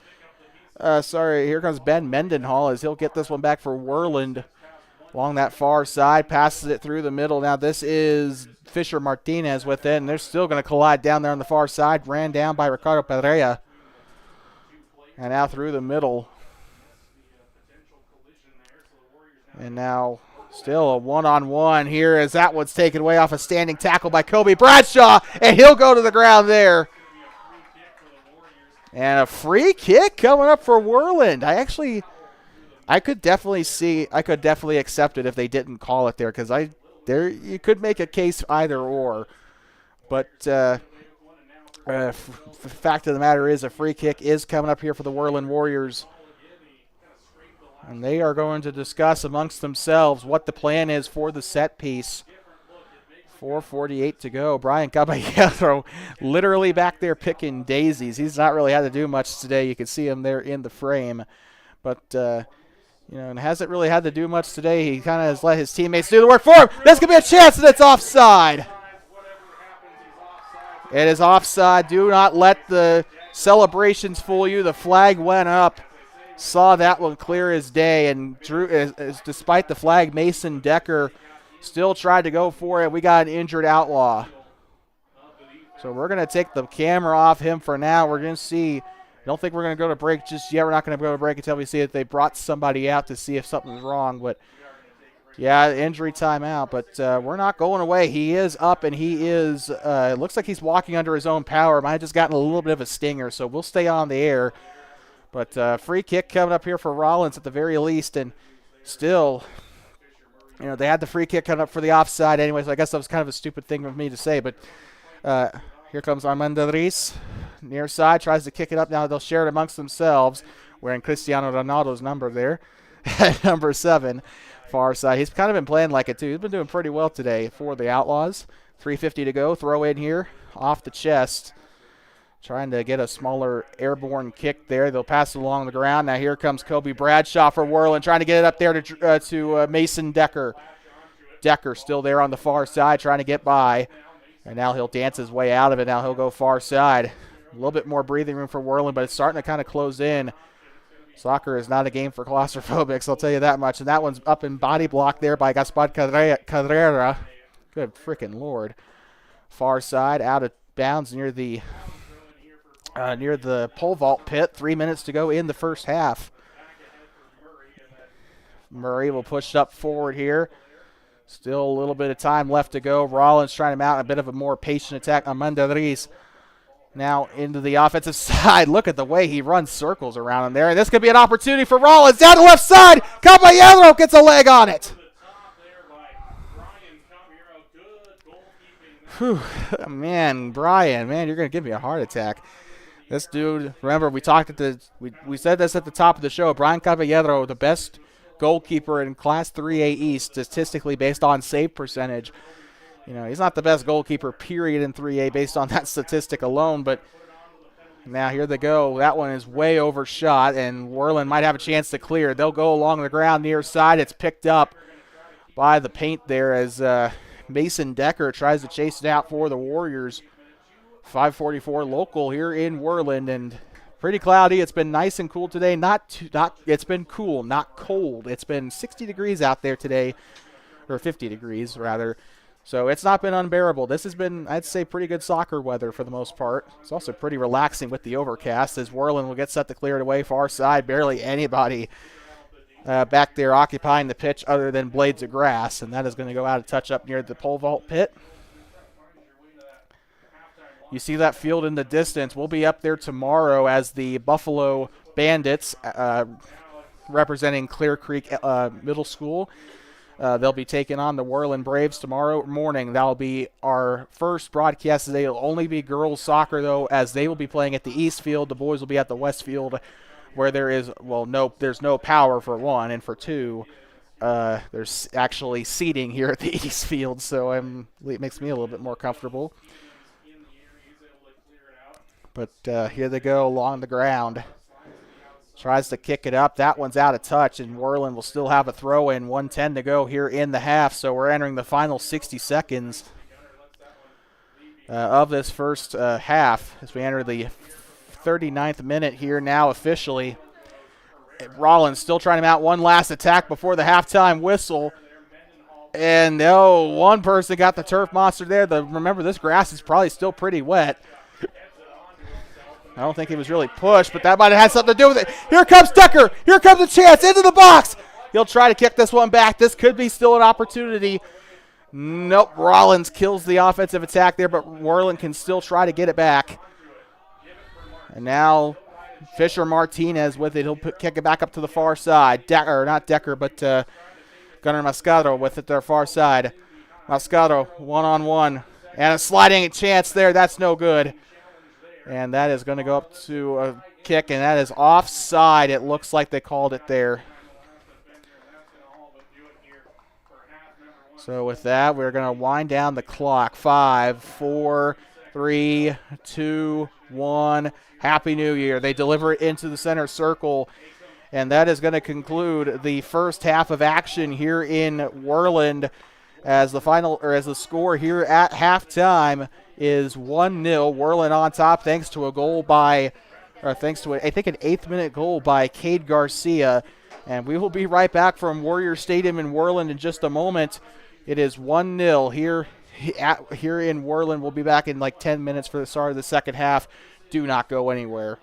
Ben Mendenhall as he'll get this one back for Worland along that far side. Passes it through the middle. Now this is Fisher Martinez with it, and they're still going to collide down there on the far side. Ran down by Ricardo Pereira. And now through the middle. And now still a one-on-one here as that one's taken away off a standing tackle by Kobe Bradshaw, and he'll go to the ground there. And a free kick coming up for Worland. I could definitely accept it if they didn't call it there, because you could make a case either or. But the fact of the matter is a free kick is coming up here for the Worland Warriors. And they are going to discuss amongst themselves what the plan is for the set piece. 4:48 to go. Brian Caballero literally back there picking daisies. He's not really had to do much today. You can see him there in the frame. But, and hasn't really had to do much today. He kind of has let his teammates do the work for him. This could be a chance, and it's offside. It is offside. Do not let the celebrations fool you. The flag went up. Saw that one clear as day, and despite the flag, Mason Decker still tried to go for it. We got an injured Outlaw. So we're going to take the camera off him for now. We're going to see. I don't think we're going to go to break just yet. We're not going to go to break until we see if they brought somebody out to see if something's wrong. But, yeah, injury timeout. But we're not going away. He is up, and he is looks like he's walking under his own power. Might have just gotten a little bit of a stinger, so we'll stay on the air. But free kick coming up here for Rawlins at the very least, and still, they had the free kick coming up for the offside anyway, so I guess that was kind of a stupid thing of me to say. But here comes Armando Reis, near side, tries to kick it up. Now they'll share it amongst themselves, wearing Cristiano Ronaldo's number there, number 7, far side. He's kind of been playing like it too. He's been doing pretty well today for the Outlaws. 3:50 to go, throw in here, off the chest. Trying to get a smaller airborne kick there. They'll pass it along the ground. Now here comes Kobe Bradshaw for Worland, trying to get it up there to Mason Decker. Decker still there on the far side, trying to get by. And now he'll dance his way out of it. Now he'll go far side. A little bit more breathing room for Worland, but it's starting to kind of close in. Soccer is not a game for claustrophobics, I'll tell you that much. And that one's up in body block there by Gaspar Carrera. Good freaking Lord. Far side, out of bounds near the pole vault pit. 3 minutes to go in the first half. Murray will push up forward here. Still a little bit of time left to go. Rawlins trying to mount a bit of a more patient attack. Armando Reis now into the offensive side. Look at the way he runs circles around him there. And this could be an opportunity for Rawlins. Down the left side. Caballero gets a leg on it. Whew. Man, Brian, you're going to give me a heart attack. This dude, remember, we said this at the top of the show. Brian Caballero, the best goalkeeper in Class 3A East, statistically based on save percentage. He's not the best goalkeeper, period, in 3A based on that statistic alone. But now here they go. That one is way overshot, and Worland might have a chance to clear. They'll go along the ground near side. It's picked up by the paint there as Mason Decker tries to chase it out for the Warriors. 5:44 local here in Worland, and pretty cloudy. It's been nice and cool today. It's been cool, not cold. It's been 60 degrees out there today, or 50 degrees rather. So it's not been unbearable. This has been, I'd say, pretty good soccer weather for the most part. It's also pretty relaxing with the overcast as Worland will get set to clear it away far side. Barely anybody back there occupying the pitch other than blades of grass, and that is going to go out of touch up near the pole vault pit. You see that field in the distance. We'll be up there tomorrow as the Buffalo Bandits, representing Clear Creek Middle School. They'll be taking on the Worland Braves tomorrow morning. That'll be our first broadcast today. It'll only be girls soccer, though, as they will be playing at the East Field. The boys will be at the West Field, where there's no power for one, and for two, there's actually seating here at the East Field, so it makes me a little bit more comfortable. But here they go along the ground. Tries to kick it up. That one's out of touch, and Worland will still have a throw in. 1:10 to go here in the half, so we're entering the final 60 seconds of this first half as we enter the 39th minute here now officially. Rawlins still trying to mount one last attack before the halftime whistle. And one person got the turf monster there. Remember, this grass is probably still pretty wet. I don't think he was really pushed, but that might have had something to do with it. Here comes Decker. Here comes a chance into the box. He'll try to kick this one back. This could be still an opportunity. Nope, Rawlins kills the offensive attack there, but Worland can still try to get it back. And now Fisher Martinez with it. He'll kick it back up to the far side. Not Decker, but Gunnar Mascaro with it their far side. Mascaro one-on-one. And a sliding chance there. That's no good. And that is going to go up to a kick, and that is offside. It looks like they called it there. So with that, we're going to wind down the clock. 5, 4, 3, 2, 1. Happy New Year. They deliver it into the center circle, and that is going to conclude the first half of action here in Worland as the score here at halftime is 1-0. Worland on top thanks to an 8th-minute goal by Cade Garcia. And we will be right back from Warrior Stadium in Worland in just a moment. It is 1-0 here in Worland. We'll be back in like 10 minutes for the start of the second half. Do not go anywhere.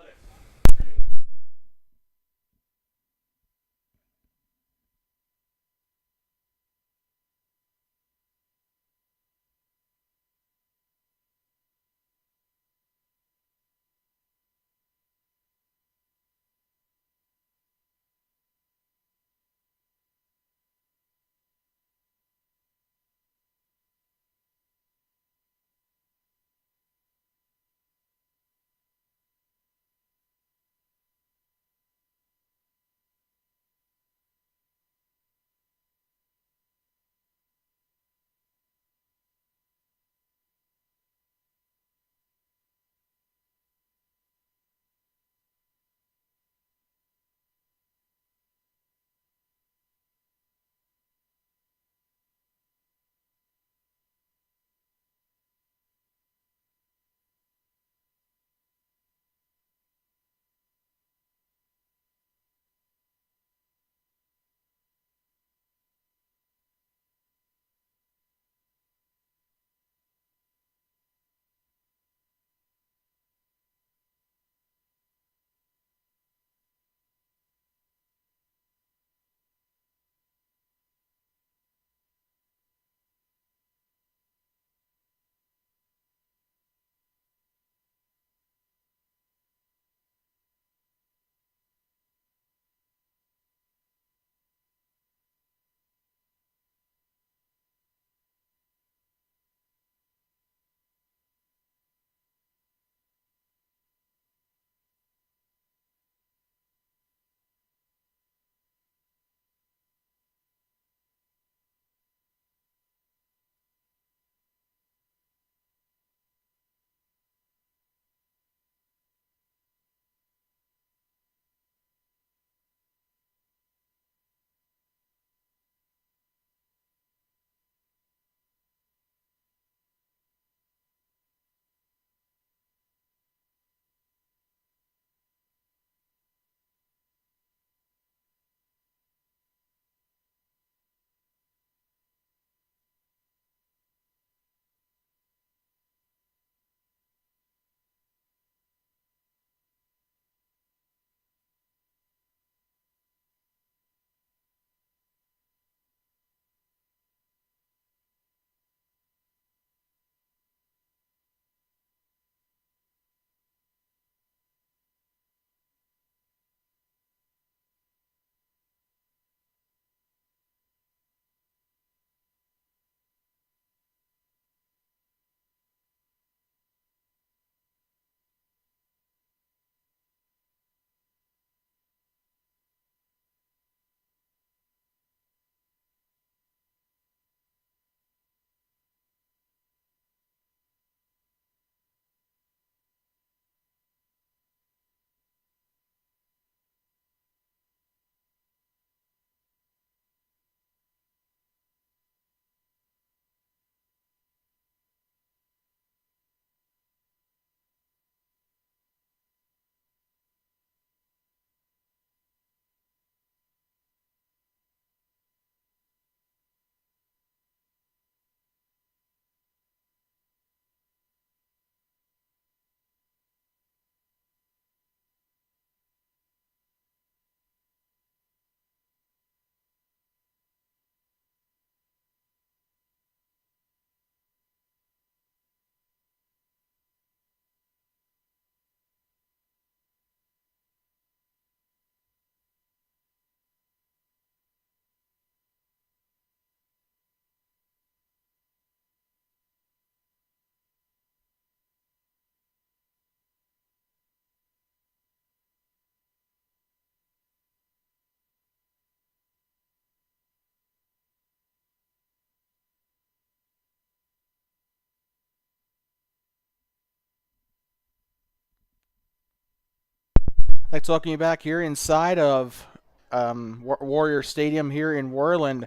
Like talking you back here inside of Warrior Stadium here in Worland.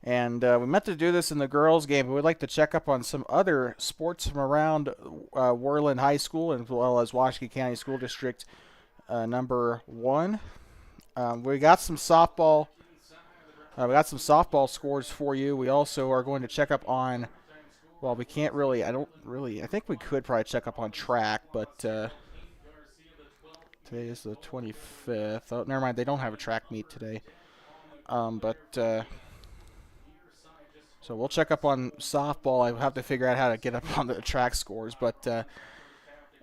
And we meant to do this in the girls' game, but we'd like to check up on some other sports from around Worland High School as well as Washakie County School District number 1. We got some softball. We got some softball scores for you. We also are going to check up on. Well, we can't really. I don't really. I think we could probably check up on track, but today is the 25th. Oh, never mind. They don't have a track meet today. But so we'll check up on softball. I have to figure out how to get up on the track scores. But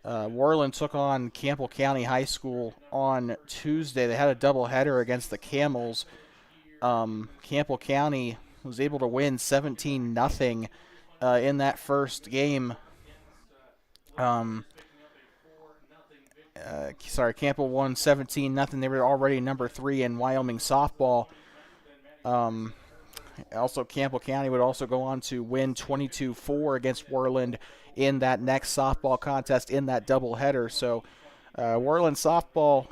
Worland took on Campbell County High School on Tuesday. They had a doubleheader against the Camels. Campbell County was able to win 17-0 in that first game. Campbell won 17-0. They were already number 3 in Wyoming softball. Also, Campbell County would also go on to win 22-4 against Worland in that next softball contest in that doubleheader. So, Worland softball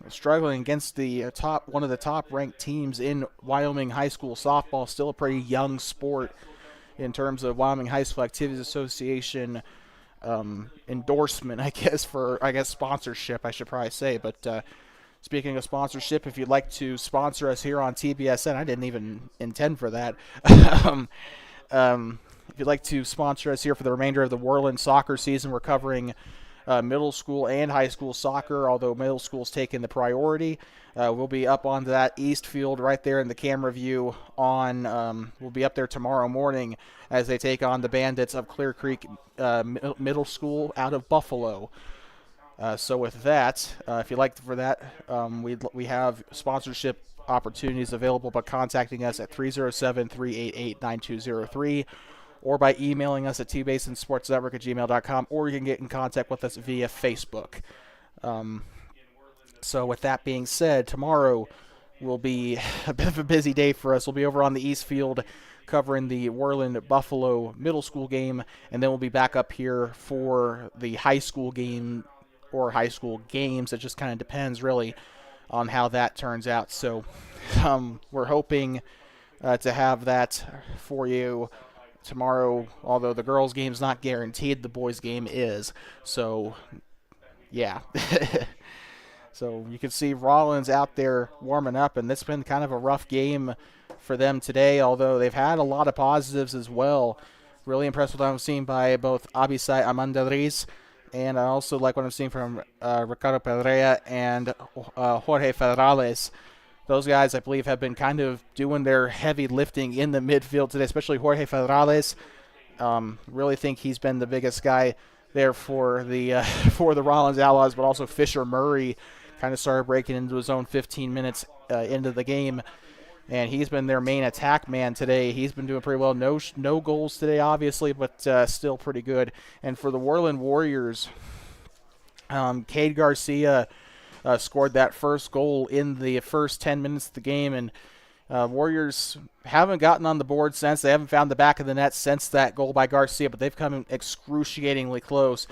struggling against the one of the top-ranked teams in Wyoming high school softball. Still a pretty young sport in terms of Wyoming High School Activities Association endorsement, I guess sponsorship, I should probably say. But speaking of sponsorship, if you'd like to sponsor us here on TBSN, I didn't even intend for that. If you'd like to sponsor us here for the remainder of the Worland soccer season, we're covering middle school and high school soccer, although middle school's taking the priority. We'll be up on that east field right there in the camera view we'll be up there tomorrow morning as they take on the Bandits of Clear Creek Middle School out of Buffalo. So with that, if you'd like for that, we have sponsorship opportunities available by contacting us at 307-388-9203 or by emailing us at tbasinsportsnetwork@gmail.com, or you can get in contact with us via Facebook. So with that being said, tomorrow will be a bit of a busy day for us. We'll be over on the East Field covering the Worland Buffalo middle school game, and then we'll be back up here for the high school game or high school games. It just kind of depends really on how that turns out. So we're hoping to have that for you tomorrow, although the girls' game's not guaranteed. The boys' game is. So, yeah. So you can see Rawlins out there warming up, and it's been kind of a rough game for them today, although they've had a lot of positives as well. Really impressed with what I'm seeing by both Abisai Amandariz, and I also like what I'm seeing from Ricardo Pedrea and Jorge Federales. Those guys, I believe, have been kind of doing their heavy lifting in the midfield today, especially Jorge Federales. Really think he's been the biggest guy there for the Rawlins Outlaws, but also Fisher Murray kind of started breaking into his own 15 minutes into the game, and he's been their main attack man today. He's been doing pretty well. No goals today, obviously, but still pretty good. And for the Worland Warriors, Cade Garcia scored that first goal in the first 10 minutes of the game, and Warriors haven't gotten on the board since. They haven't found the back of the net since that goal by Garcia, but they've come excruciatingly close,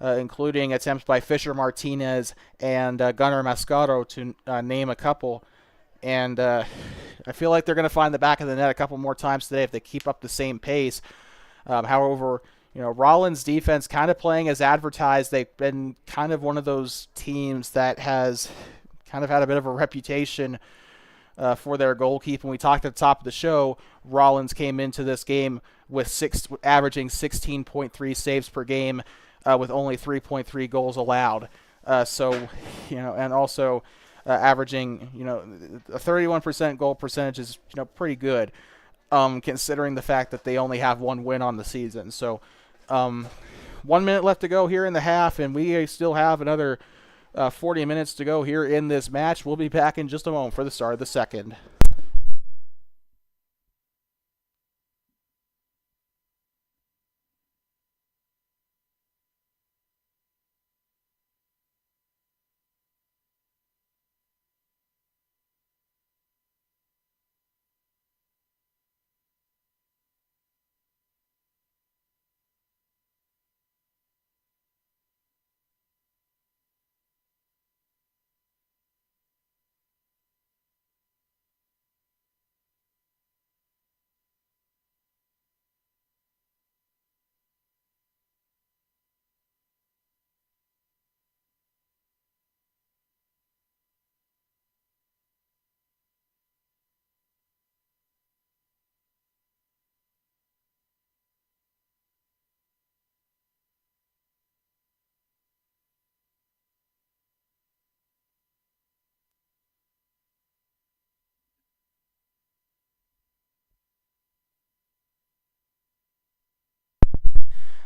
including attempts by Fisher Martinez and Gunnar Mascaro, to name a couple. And I feel like they're going to find the back of the net a couple more times today if they keep up the same pace. However, Rawlins' defense kind of playing as advertised. They've been kind of one of those teams that has kind of had a bit of a reputation for their goalkeeping. We talked at the top of the show, Rawlins came into this game with averaging 16.3 saves per game with only 3.3 goals allowed. And also averaging, a 31% goal percentage is, pretty good, considering the fact that they only have one win on the season. So 1 minute left to go here in the half, and we still have another 40 minutes to go here in this match. We'll be back in just a moment for the start of the second.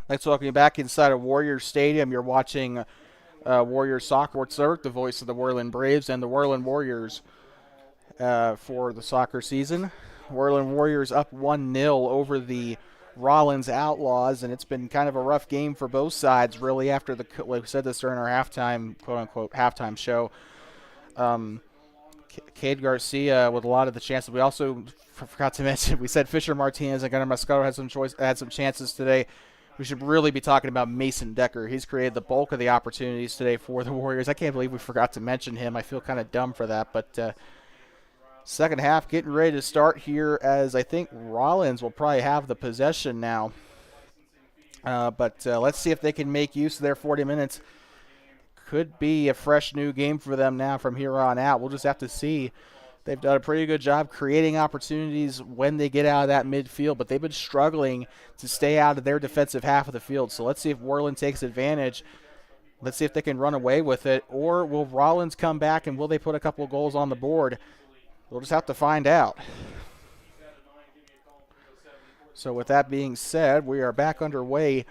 Let's welcome you back inside of Warriors Stadium. You're watching Warriors Soccer with Zerk, the voice of the Worland Braves and the Worland Warriors for the soccer season. Worland Warriors up 1-0 over the Rawlins Outlaws, and it's been kind of a rough game for both sides, really, after like we said this during our halftime, quote-unquote, halftime show. Cade Garcia with a lot of the chances. We also forgot to mention, we said Fisher Martinez and Gunnar Mascaro had some chances today. We should really be talking about Mason Decker. He's created the bulk of the opportunities today for the Warriors. I can't believe we forgot to mention him. I feel kind of dumb for that. But second half getting ready to start here, as I think Rawlins will probably have the possession now. But let's see if they can make use of their 40 minutes. Could be a fresh new game for them now from here on out. We'll just have to see. They've done a pretty good job creating opportunities when they get out of that midfield, but they've been struggling to stay out of their defensive half of the field. So let's see if Worland takes advantage. Let's see if they can run away with it, or will Rawlins come back and will they put a couple of goals on the board? We'll just have to find out. So with that being said, we are back underway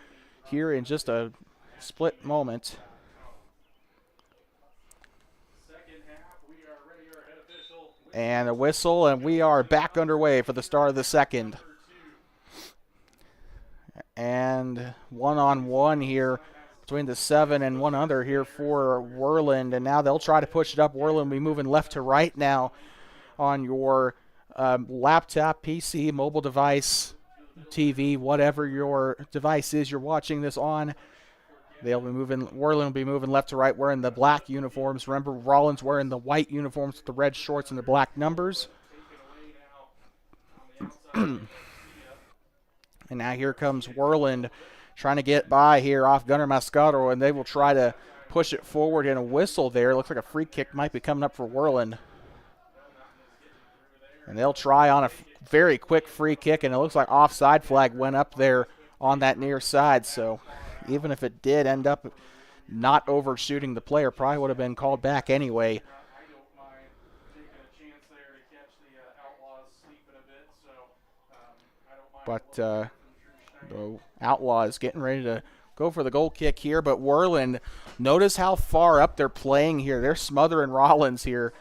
here in just a split moment. And a whistle, and we are back underway for the start of the second. And one-on-one here between the 7 and one other here for Worland. And now they'll try to push it up. Worland will be moving left to right now on your laptop, PC, mobile device, TV, whatever your device is you're watching this on. Worland will be moving left to right wearing the black uniforms. Remember, Rawlins wearing the white uniforms with the red shorts and the black numbers. And now here comes Worland trying to get by here off Gunnar Mascaro, and they will try to push it forward in a whistle there. Looks like a free kick might be coming up for Worland. And they'll try on a very quick free kick, and it looks like offside flag went up there on that near side, so even if it did end up not overshooting the player, probably would have been called back anyway. But the Outlaws getting ready to go for the goal kick here. But Worland, notice how far up they're playing here. They're smothering Rawlins here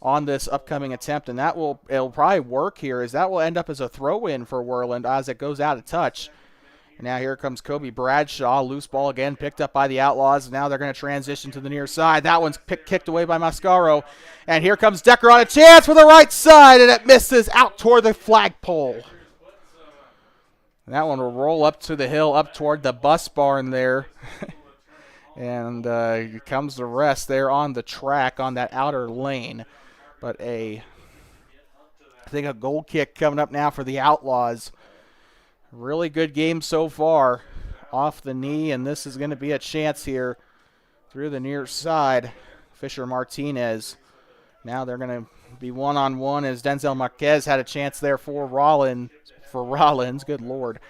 on this upcoming attempt, and it'll probably work here, as that will end up as a throw-in for Worland as it goes out of touch. And now here comes Kobe Bradshaw. Loose ball again picked up by the Outlaws. Now they're going to transition to the near side. That one's kicked away by Mascaro. And here comes Decker on a chance for the right side, and it misses out toward the flagpole. And that one will roll up to the hill, up toward the bus barn there. And here comes the rest there on the track on that outer lane. But I think a goal kick coming up now for the Outlaws. Really good game so far, off the knee, and this is going to be a chance here through the near side. Fisher Martinez. Now they're going to be one-on-one, as Denzel Marquez had a chance there for Rawlins. Good Lord.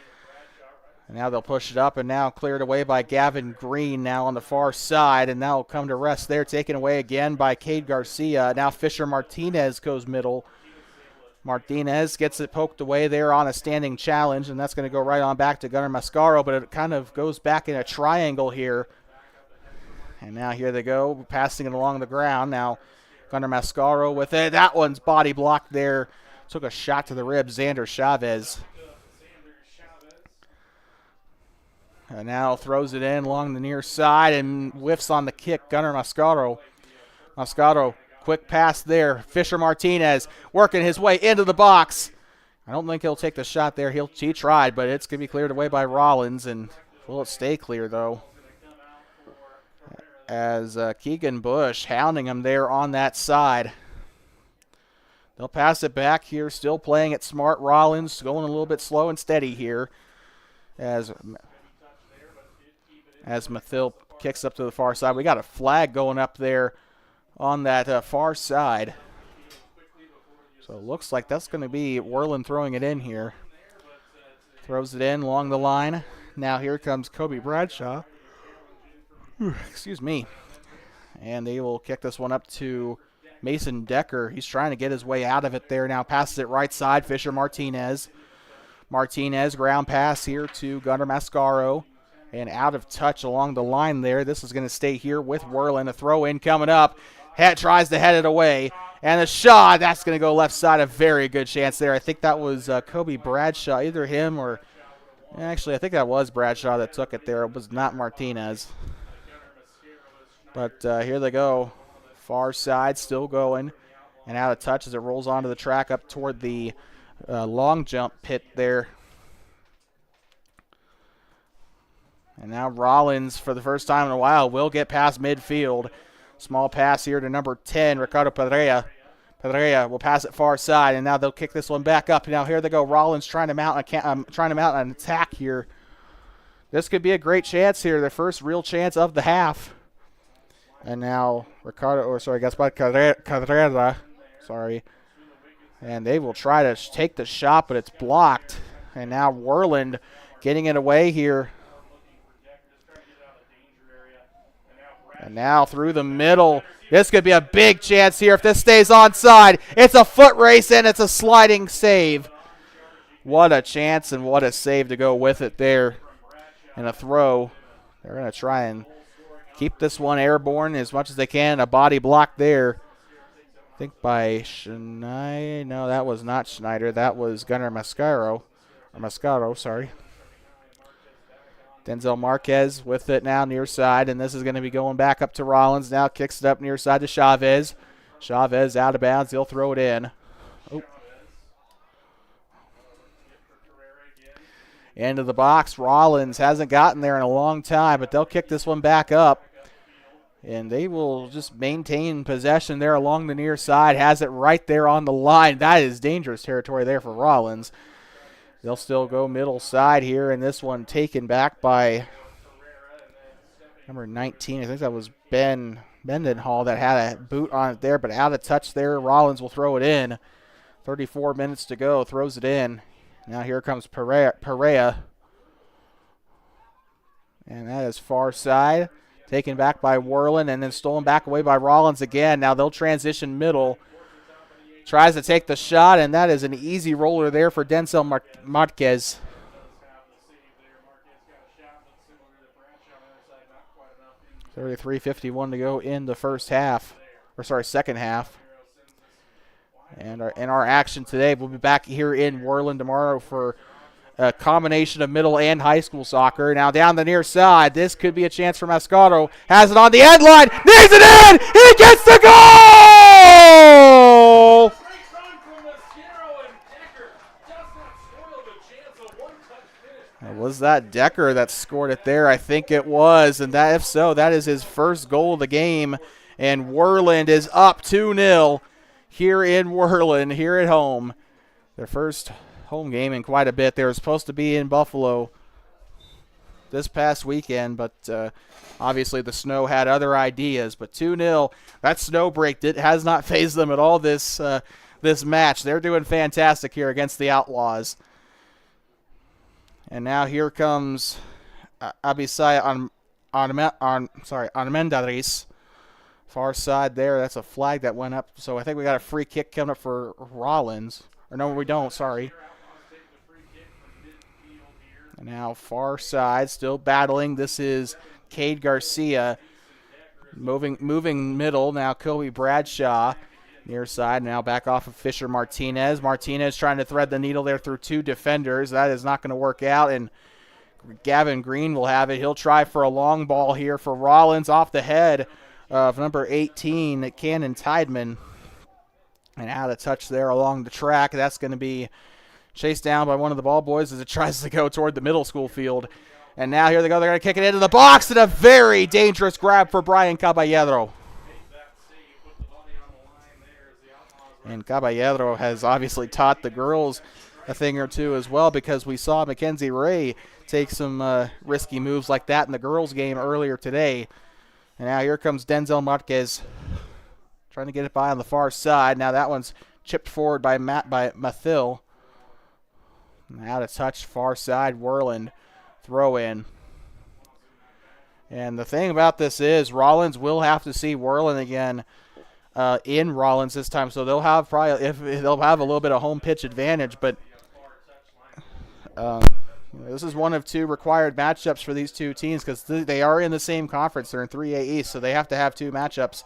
And now they'll push it up, and now cleared away by Gavin Green now on the far side, and now will come to rest there, taken away again by Cade Garcia. Now Fisher Martinez goes middle. Martinez gets it poked away there on a standing challenge, and that's going to go right on back to Gunnar Mascaro, but it kind of goes back in a triangle here. And now here they go, passing it along the ground. Now Gunnar Mascaro with it. That one's body blocked there. Took a shot to the ribs, Xander Chavez. And now throws it in along the near side and whiffs on the kick, Gunnar Mascaro. Mascaro. Quick pass there. Fisher Martinez working his way into the box. I don't think he'll take the shot there. He tried, but it's going to be cleared away by Rawlins. And will it stay clear, though? As Keegan Bush hounding him there on that side. They'll pass it back here. Still playing it smart. Rawlins going a little bit slow and steady here. As Mathil kicks up to the far side. We got a flag going up there on that far side. So it looks like that's going to be Worland throwing it in here. Throws it in along the line. Now here comes Kobe Bradshaw. Excuse me. And they will kick this one up to Mason Decker. He's trying to get his way out of it there. Now passes it right side. Fisher Martinez. Martinez, ground pass here to Gunnar Mascaro. And out of touch along the line there. This is going to stay here with Worland. A throw in coming up. Tries to head it away. And a shot. That's going to go left side. A very good chance there. I think that was Kobe Bradshaw. Either him or... Actually, I think that was Bradshaw that took it there. It was not Martinez. But here they go. Far side still going. And out of touch as it rolls onto the track up toward the long jump pit there. And now Rawlins, for the first time in a while, will get past midfield. Small pass here to number 10, Ricardo Pedrea. Pedrea will pass it far side, and now they'll kick this one back up. Now here they go. Rawlins trying to mount an attack here. This could be a great chance here, their first real chance of the half. And now Gaspar Carrera, and they will try to take the shot, but it's blocked. And now Worland getting it away here. And now through the middle. This could be a big chance here if this stays onside. It's a foot race and it's a sliding save. What a chance and what a save to go with it there. And a throw. They're going to try and keep this one airborne as much as they can. A body block there. I think by Schneider. No, that was not Schneider. That was Gunnar Mascaro. Denzel Marquez with it now near side, and this is going to be going back up to Rawlins. Now kicks it up near side to Chavez. Chavez out of bounds. He'll throw it in. Oh. Into the box. Rawlins hasn't gotten there in a long time, but they'll kick this one back up. And they will just maintain possession there along the near side. Has it right there on the line. That is dangerous territory there for Rawlins. They'll still go middle side here, and this one taken back by number 19. I think that was Ben Mendenhall that had a boot on it there, but out of touch there. Rawlins will throw it in. 34 minutes to go. Throws it in. Now here comes Perea. And that is far side. Taken back by Worland and then stolen back away by Rawlins again. Now they'll transition middle. Tries to take the shot, and that is an easy roller there for Denzel Marquez. 33:51 to go in the second half. And in our action today, we'll be back here in Worland tomorrow for a combination of middle and high school soccer. Now down the near side, this could be a chance for Mascaro. Has it on the end line, needs it in, he gets the goal! Was that Decker that scored it there? I think it was, and that, if so, that is his first goal of the game. And Worland is up 2-0 here in Worland, here at home. Their first home game in quite a bit. They were supposed to be in Buffalo this past weekend, but obviously the snow had other ideas. But 2-0, that snow break has not fazed them at all this match. They're doing fantastic here against the Outlaws. And now here comes Abisai Armendariz. Far side there. That's a flag that went up. So I think we got a free kick coming up for Rawlins. Or no, we don't. Sorry. And now far side, still battling. This is Cade Garcia. Moving middle. Now Kobe Bradshaw. Near side, now back off of Fisher Martinez. Martinez trying to thread the needle there through two defenders. That is not going to work out, and Gavin Green will have it. He'll try for a long ball here for Rawlins off the head of number 18, Cannon Tideman. And out of touch there along the track. That's going to be chased down by one of the ball boys as it tries to go toward the middle school field. And now here they go. They're going to kick it into the box, and a very dangerous grab for Brian Caballero. And Caballero has obviously taught the girls a thing or two as well, because we saw Mackenzie Ray take some risky moves like that in the girls' game earlier today. And now here comes Denzel Marquez trying to get it by on the far side. Now that one's chipped forward by Mathil. Out of touch, far side, Worland. Throw in. And the thing about this is Rawlins will have to see Worland again in Rawlins this time, so they'll have a little bit of home pitch advantage, but This is one of two required matchups for these two teams because they are in the same conference. They're in 3A East, so they have to have two matchups.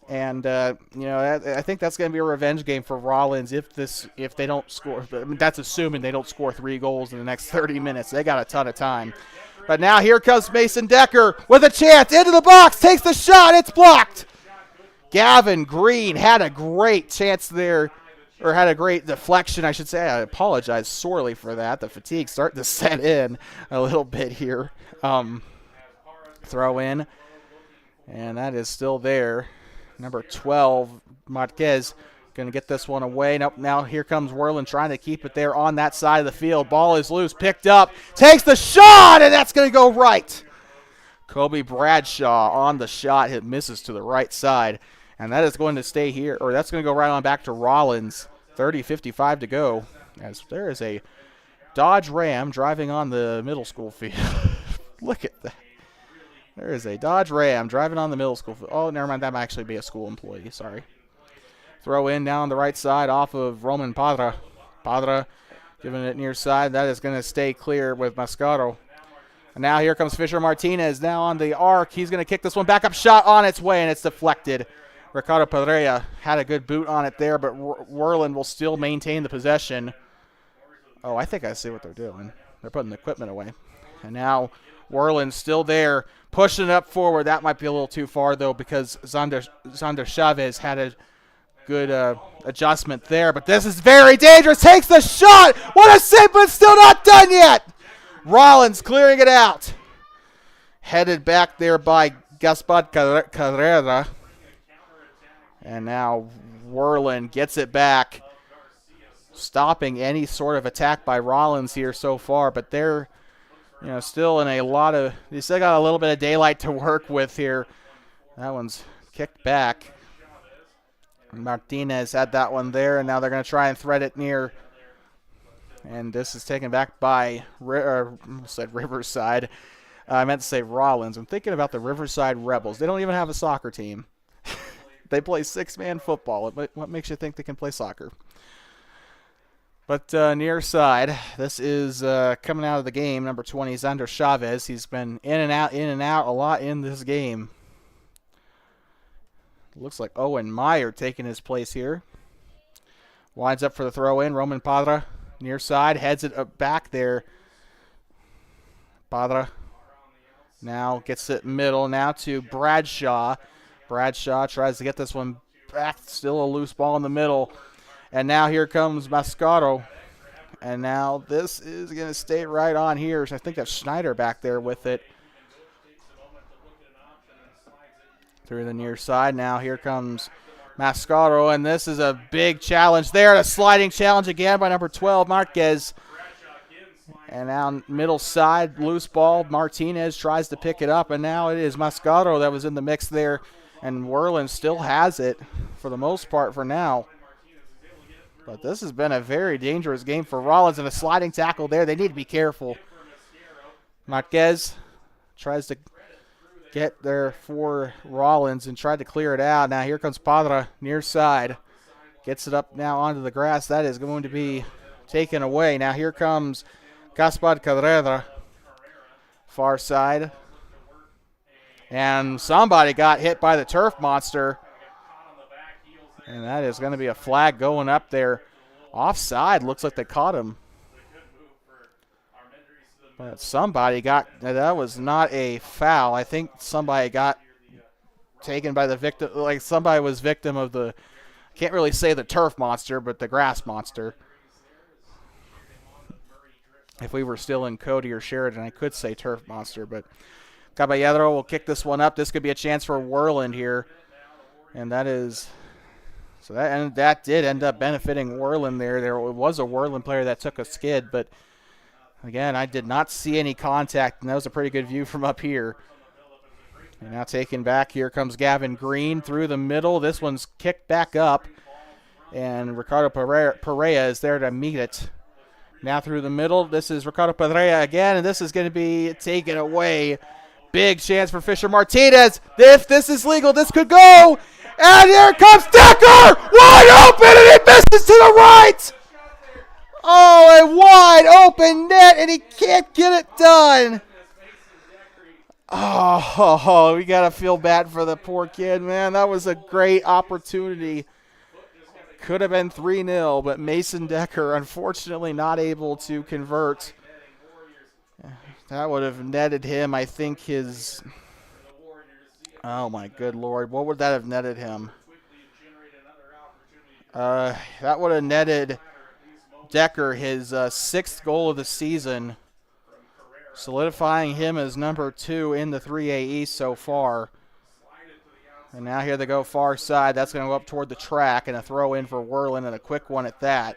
And, I think that's going to be a revenge game for Rawlins if they don't score. I mean, that's assuming they don't score 3 goals in the next 30 minutes. They got a ton of time. But now here comes Mason Decker with a chance. Into the box. Takes the shot. It's blocked. Gavin Green had a great chance there. Or had a great deflection, I should say. I apologize sorely for that. The fatigue's starting to set in a little bit here. Throw in. And that is still there. Number 12, Marquez, going to get this one away. Nope, now here comes Worland trying to keep it there on that side of the field. Ball is loose, picked up, takes the shot, and that's going to go right. Kobe Bradshaw on the shot. It misses to the right side. And that is going to stay here, or that's going to go right on back to Rawlins. 30:55 to go. As there is a Dodge Ram driving on the middle school field. Look at that. There is a Dodge Ram driving on the middle school field. Oh, never mind. That might actually be a school employee. Sorry. Throw in down the right side off of Roman Padra. Padra giving it near side. That is going to stay clear with Mascaro. And now here comes Fisher Martinez now on the arc. He's going to kick this one back up. Shot on its way, and it's deflected. Ricardo Pereira had a good boot on it there, but Worland will still maintain the possession. Oh, I think I see what they're doing. They're putting the equipment away. And now Worland's still there, pushing it up forward. That might be a little too far, though, because Zander Chavez had a good adjustment there. But this is very dangerous. Takes the shot. What a save, but still not done yet. Rawlins clearing it out. Headed back there by Gaspar Carrera. And now Worland gets it back, stopping any sort of attack by Rawlins here so far. But they're, still in a lot of, they still got a little bit of daylight to work with here. That one's kicked back. Martinez had that one there, and now they're going to try and thread it near. And this is taken back by, Riverside. I meant to say Rawlins. I'm thinking about the Riverside Rebels. They don't even have a soccer team. They play 6-man football. What makes you think they can play soccer? But near side, this is coming out of the game, number 20, Zander Chavez. He's been in and out a lot in this game. Looks like Owen Meyer taking his place here. Winds up for the throw-in. Roman Padra near side, heads it back there. Padra now gets it middle, now to Bradshaw. Bradshaw tries to get this one back. Still a loose ball in the middle. And now here comes Mascaro. And now this is going to stay right on here. I think that's Schneider back there with it. Through the near side. Now here comes Mascaro. And this is a big challenge there. A sliding challenge again by number 12, Marquez. And now middle side, loose ball. Martinez tries to pick it up. And now it is Mascaro that was in the mix there. And Worland still has it for the most part for now. But this has been a very dangerous game for Rawlins, and a sliding tackle there. They need to be careful. Marquez tries to get there for Rawlins and tried to clear it out. Now here comes Padra near side. Gets it up now onto the grass. That is going to be taken away. Now here comes Gaspar Carrera. Far side. And somebody got hit by the turf monster. And that is going to be a flag going up there. Offside. Looks like they caught him. But somebody got, that was not a foul. I think somebody got taken by the victim, like somebody was victim of the, can't really say the turf monster, but the grass monster. If we were still in Cody or Sheridan, I could say turf monster, but Caballero will kick this one up. This could be a chance for Worland here. And that is, so that did end up benefiting Worland there. There was a Worland player that took a skid, but again, I did not see any contact, and that was a pretty good view from up here. And now taken back, here comes Gavin Green through the middle. This one's kicked back up, and Ricardo Pereira is there to meet it. Now through the middle, this is Ricardo Pereira again, and this is going to be taken away. Big chance for Fisher Martinez. If this is legal, this could go. And here comes Decker, wide open, and he misses to the right. Oh, a wide open net, and he can't get it done. Oh, we got to feel bad for the poor kid, man. That was a great opportunity. Could have been 3-0, but Mason Decker, unfortunately, not able to convert. That would have netted him, I think, his... Oh, my good Lord. What would that have netted him? That would have netted Decker his 6th goal of the season, solidifying him as number 2 in the 3A East so far. And now here they go far side. That's going to go up toward the track, and a throw in for Worland, and a quick one at that.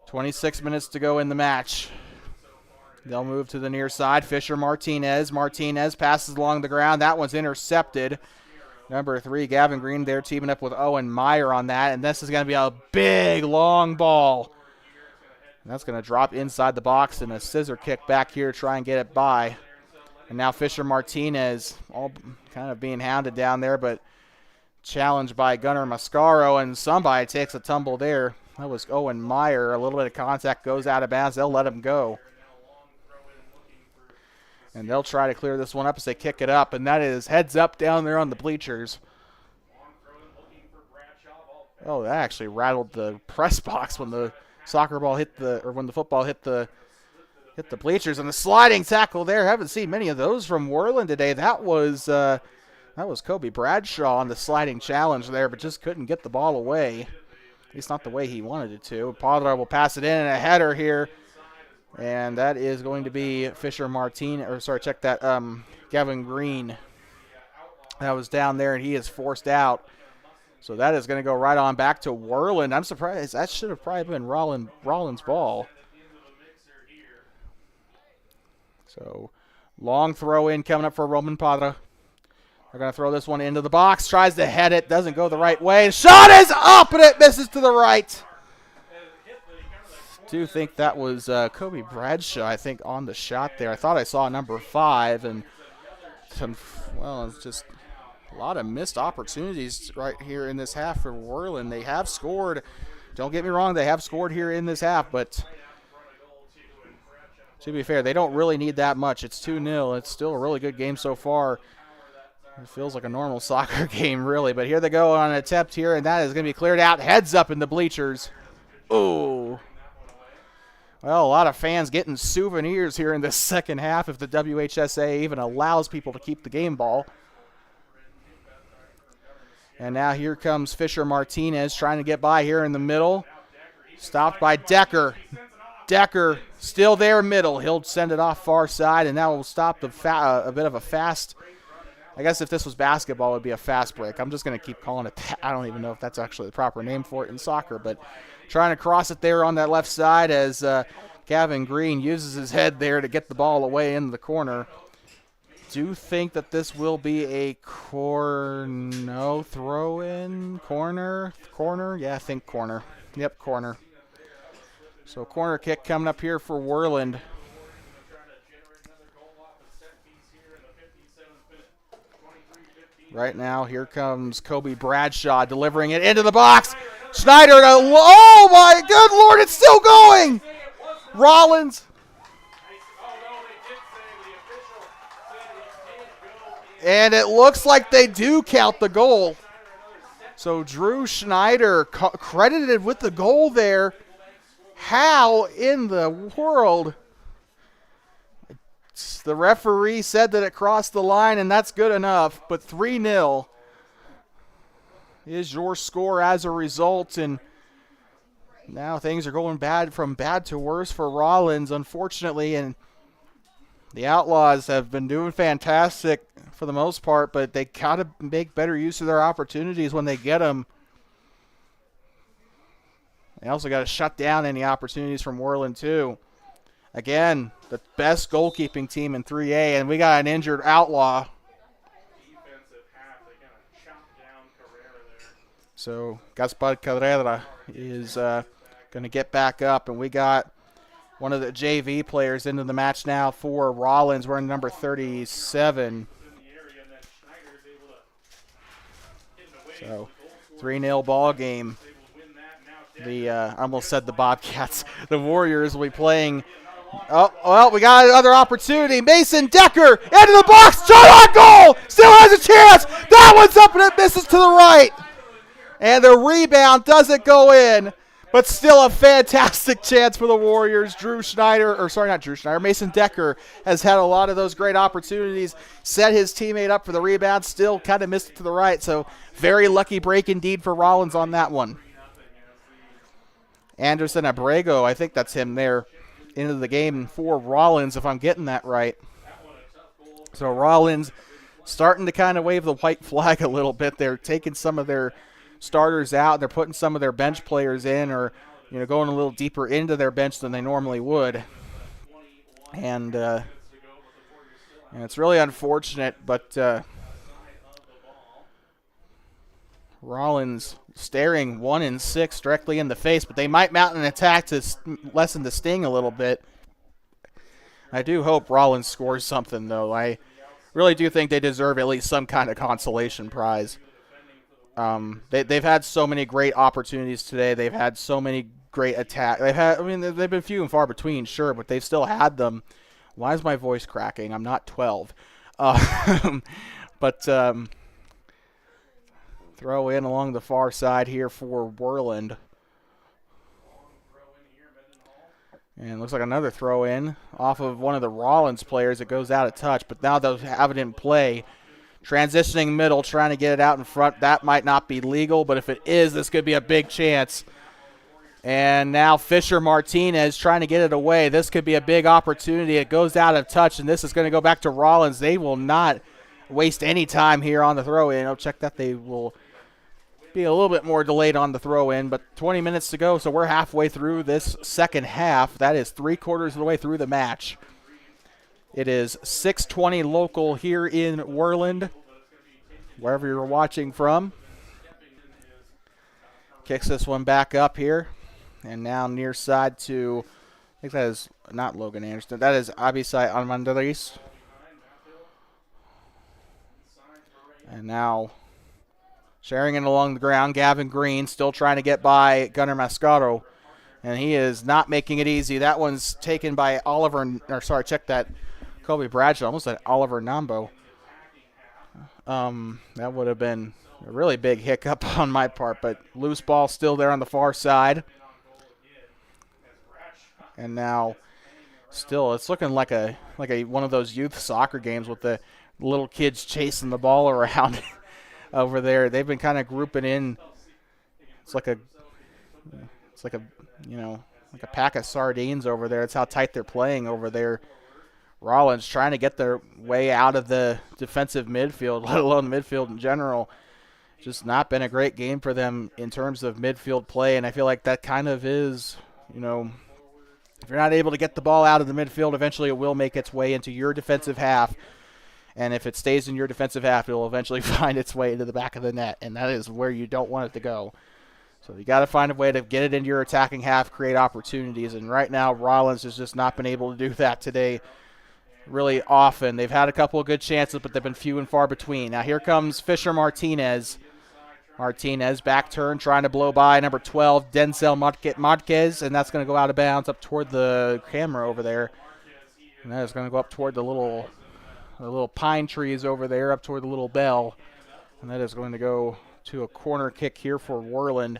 26 minutes to go in the match. They'll move to the near side. Fisher Martinez. Martinez passes along the ground. That one's intercepted. Number 3, Gavin Green there teaming up with Owen Meyer on that. And this is going to be a big, long ball. And that's going to drop inside the box, and a scissor kick back here to try and get it by. And now Fisher Martinez all kind of being hounded down there, but challenged by Gunnar Mascaro, and somebody takes a tumble there. That was Owen Meyer. A little bit of contact goes out of bounds. They'll let him go. And they'll try to clear this one up as they kick it up, and that is heads up down there on the bleachers. Oh, that actually rattled the press box when the soccer ball hit the, or when the football hit the bleachers. And the sliding tackle there. Haven't seen many of those from Worland today. That was Kobe Bradshaw on the sliding challenge there, but just couldn't get the ball away. At least not the way he wanted it to. Pollard will pass it in, and a header here. And that is going to be Fisher Martin, or sorry, check that, Gavin Green. That was down there, and he is forced out. So that is going to go right on back to Worland. I'm surprised. That should have probably been Rawlins' ball. So long throw in coming up for Roman Padra. They're going to throw this one into the box. Tries to head it. Doesn't go the right way. Shot is up, and it misses to the right. Do think that was Kobe Bradshaw, I think, on the shot there. I thought I saw number 5, and it's just a lot of missed opportunities right here in this half for Worland. They have scored. Don't get me wrong, they have scored here in this half, but to be fair, they don't really need that much. It's 2-0. It's still a really good game so far. It feels like a normal soccer game, really, but here they go on an attempt here, and that is going to be cleared out. Heads up in the bleachers. Ooh. Well, a lot of fans getting souvenirs here in the second half if the WHSA even allows people to keep the game ball. And now here comes Fisher Martinez trying to get by here in the middle. Stopped by Decker. Decker still there middle. He'll send it off far side, and that will stop a bit of a fast. I guess if this was basketball, it would be a fast break. I'm just going to keep calling it that. I don't even know if that's actually the proper name for it in soccer, but trying to cross it there on that left side as Gavin Green uses his head there to get the ball away in the corner. Do think that this will be a throw-in, corner? Yeah, I think corner. Yep, corner. So corner kick coming up here for Worland. Right now, here comes Kobe Bradshaw delivering it into the box. Schneider, oh my good Lord, it's still going! Rawlins. And it looks like they do count the goal. So Drew Schneider credited with the goal there. How in the world? The referee said that it crossed the line, and that's good enough. But 3-0 is your score as a result. And now things are going from bad to worse for Rawlins, unfortunately. And the Outlaws have been doing fantastic for the most part, but they got to make better use of their opportunities when they get them. They also got to shut down any opportunities from Worland, too. Again, the best goalkeeping team in 3A, and we got an injured Outlaw. So Gaspar Carrera is going to get back up, and we got one of the JV players into the match now for Rawlins. We're in number 37. So 3-0 ball game. I almost said the Bobcats. The Warriors will be playing. Oh, well, we got another opportunity. Mason Decker into the box. Shot on goal. Still has a chance. That one's up and it misses to the right. And the rebound doesn't go in, but still a fantastic chance for the Warriors. Mason Decker has had a lot of those great opportunities, set his teammate up for the rebound, still kind of missed it to the right. So very lucky break indeed for Rawlins on that one. Anderson Abrego, I think that's him there, into the game for Rawlins, if I'm getting that right. So Rawlins starting to kind of wave the white flag a little bit. They're taking some of their starters out. They're putting some of their bench players in, or going a little deeper into their bench than they normally would. And it's really unfortunate, but Rawlins staring 1-6 directly in the face, but they might mount an attack to lessen the sting a little bit. I do hope Rawlins scores something, though. I really do think they deserve at least some kind of consolation prize. They've had so many great opportunities today. They've had so many great attacks. They've been few and far between, sure, but they've still had them. Why is my voice cracking? I'm not 12. But throw in along the far side here for Worland. And looks like another throw in off of one of the Rawlins players. It goes out of touch, but now they'll have it in play. Transitioning middle, trying to get it out in front. That might not be legal, but if it is, this could be a big chance. And now Fisher Martinez trying to get it away. This could be a big opportunity. It goes out of touch, and this is going to go back to Rawlins. They will not waste any time here on the throw-in. I'll check that. They will be a little bit more delayed on the throw-in, but 20 minutes to go, so we're halfway through this second half. That is 3/4 of the way through the match. It is 6:20 local here in Worland, wherever you're watching from. Kicks this one back up here, and now near side to, I think that is not Logan Anderson. That is Abisai Armandariz. And now sharing it along the ground, Gavin Green still trying to get by Gunnar Mascaro, and he is not making it easy. That one's taken by Kobe Bradshaw. Almost said Oliver Nambo. That would have been a really big hiccup on my part, but loose ball still there on the far side. And now still it's looking like a one of those youth soccer games with the little kids chasing the ball around over there. They've been kind of grouping in. It's like a pack of sardines over there. It's how tight they're playing over there. Rawlins trying to get their way out of the defensive midfield, let alone midfield in general. Just not been a great game for them in terms of midfield play, and I feel like that kind of is, if you're not able to get the ball out of the midfield, eventually it will make its way into your defensive half. And if it stays in your defensive half, it will eventually find its way into the back of the net, and that is where you don't want it to go. So you got to find a way to get it into your attacking half, create opportunities, and right now Rawlins has just not been able to do that today really often. They've had a couple of good chances, but they've been few and far between. Now here comes Fisher Martinez. Martinez back turn, trying to blow by number 12, Denzel Marquez, and that's going to go out of bounds up toward the camera over there. And that is going to go up toward the little pine trees over there, up toward the little bell. And that is going to go to a corner kick here for Worland.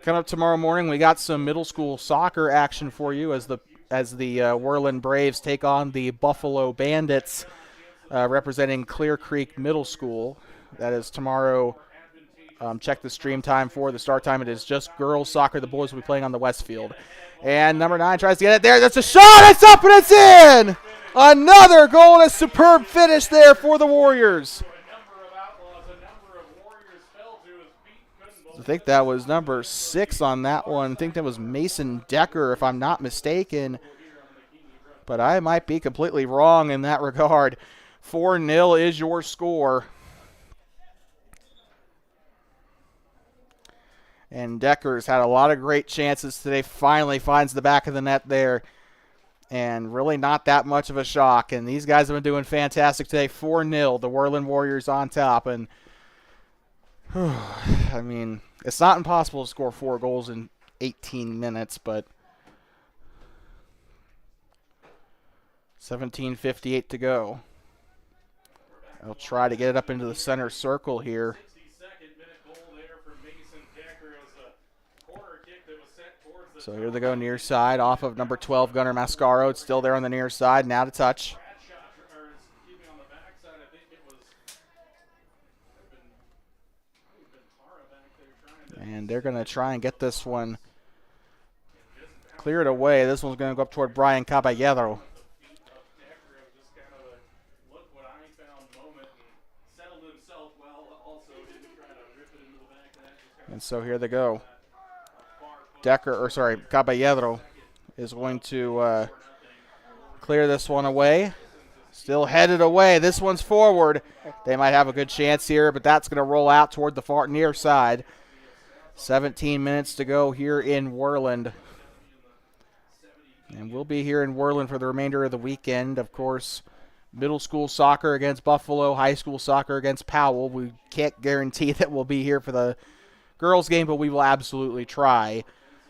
Coming up tomorrow morning, we got some middle school soccer action for you as the Worland Braves take on the Buffalo Bandits, representing Clear Creek Middle School. That is tomorrow. Check the stream time for the start time. It is just girls soccer. The boys will be playing on the west field. And number 9 tries to get it there. That's a shot. It's up and it's in. Another goal and a superb finish there for the Warriors. I think that was number 6 on that one. I think that was Mason Decker, if I'm not mistaken. But I might be completely wrong in that regard. 4-0 is your score. And Decker's had a lot of great chances today. Finally finds the back of the net there. And really not that much of a shock. And these guys have been doing fantastic today. 4-0, the Worland Warriors on top. And, I mean, it's not impossible to score 4 goals in 18 minutes, but 17:58 to go. I'll try to get it up into the center circle here. So here they go near side off of number 12, Gunnar Mascaro. It's still there on the near side. Now to touch. And they're going to try and get this one cleared away. This one's going to go up toward Brian Caballero. And so here they go. Caballero is going to clear this one away. Still headed away. This one's forward. They might have a good chance here, but that's going to roll out toward the far near side. 17 minutes to go here in Worland. And we'll be here in Worland for the remainder of the weekend. Of course, middle school soccer against Buffalo, high school soccer against Powell. We can't guarantee that we'll be here for the girls game, but we will absolutely try.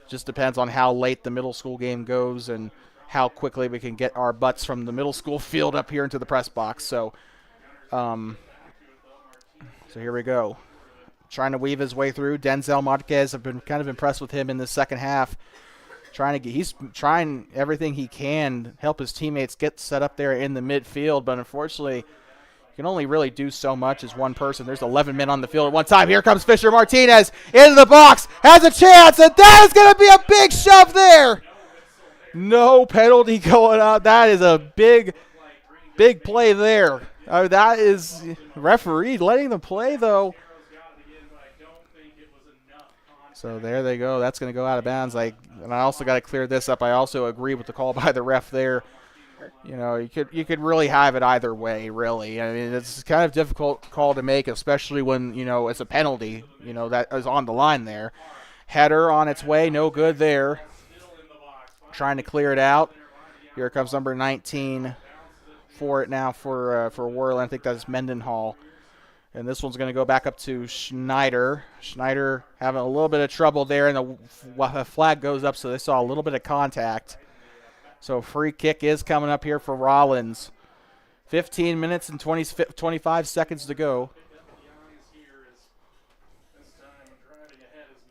Just depends on how late the middle school game goes and how quickly we can get our butts from the middle school field up here into the press box. So here we go. Trying to weave his way through. Denzel Marquez, I've been kind of impressed with him in the second half. He's trying everything he can to help his teammates get set up there in the midfield, but unfortunately, you can only really do so much as one person. There's 11 men on the field at one time. Here comes Fisher Martinez into the box, has a chance, and that is going to be a big shove there. No penalty going out. That is a big play there. That is referee letting them play, though. So there they go. That's going to go out of bounds. And I also got to clear this up. I also agree with the call by the ref there. You know, you could really have it either way, really. I mean, it's kind of difficult call to make, especially when, you know, it's a penalty, you know, that is on the line there. Header on its way, no good there. Trying to clear it out. Here comes number 19 for it now for Worland. I think that's Mendenhall. And this one's going to go back up to Schneider. Schneider having a little bit of trouble there, and the flag goes up, so they saw a little bit of contact. So free kick is coming up here for Rawlins. 15 minutes and 25 seconds to go.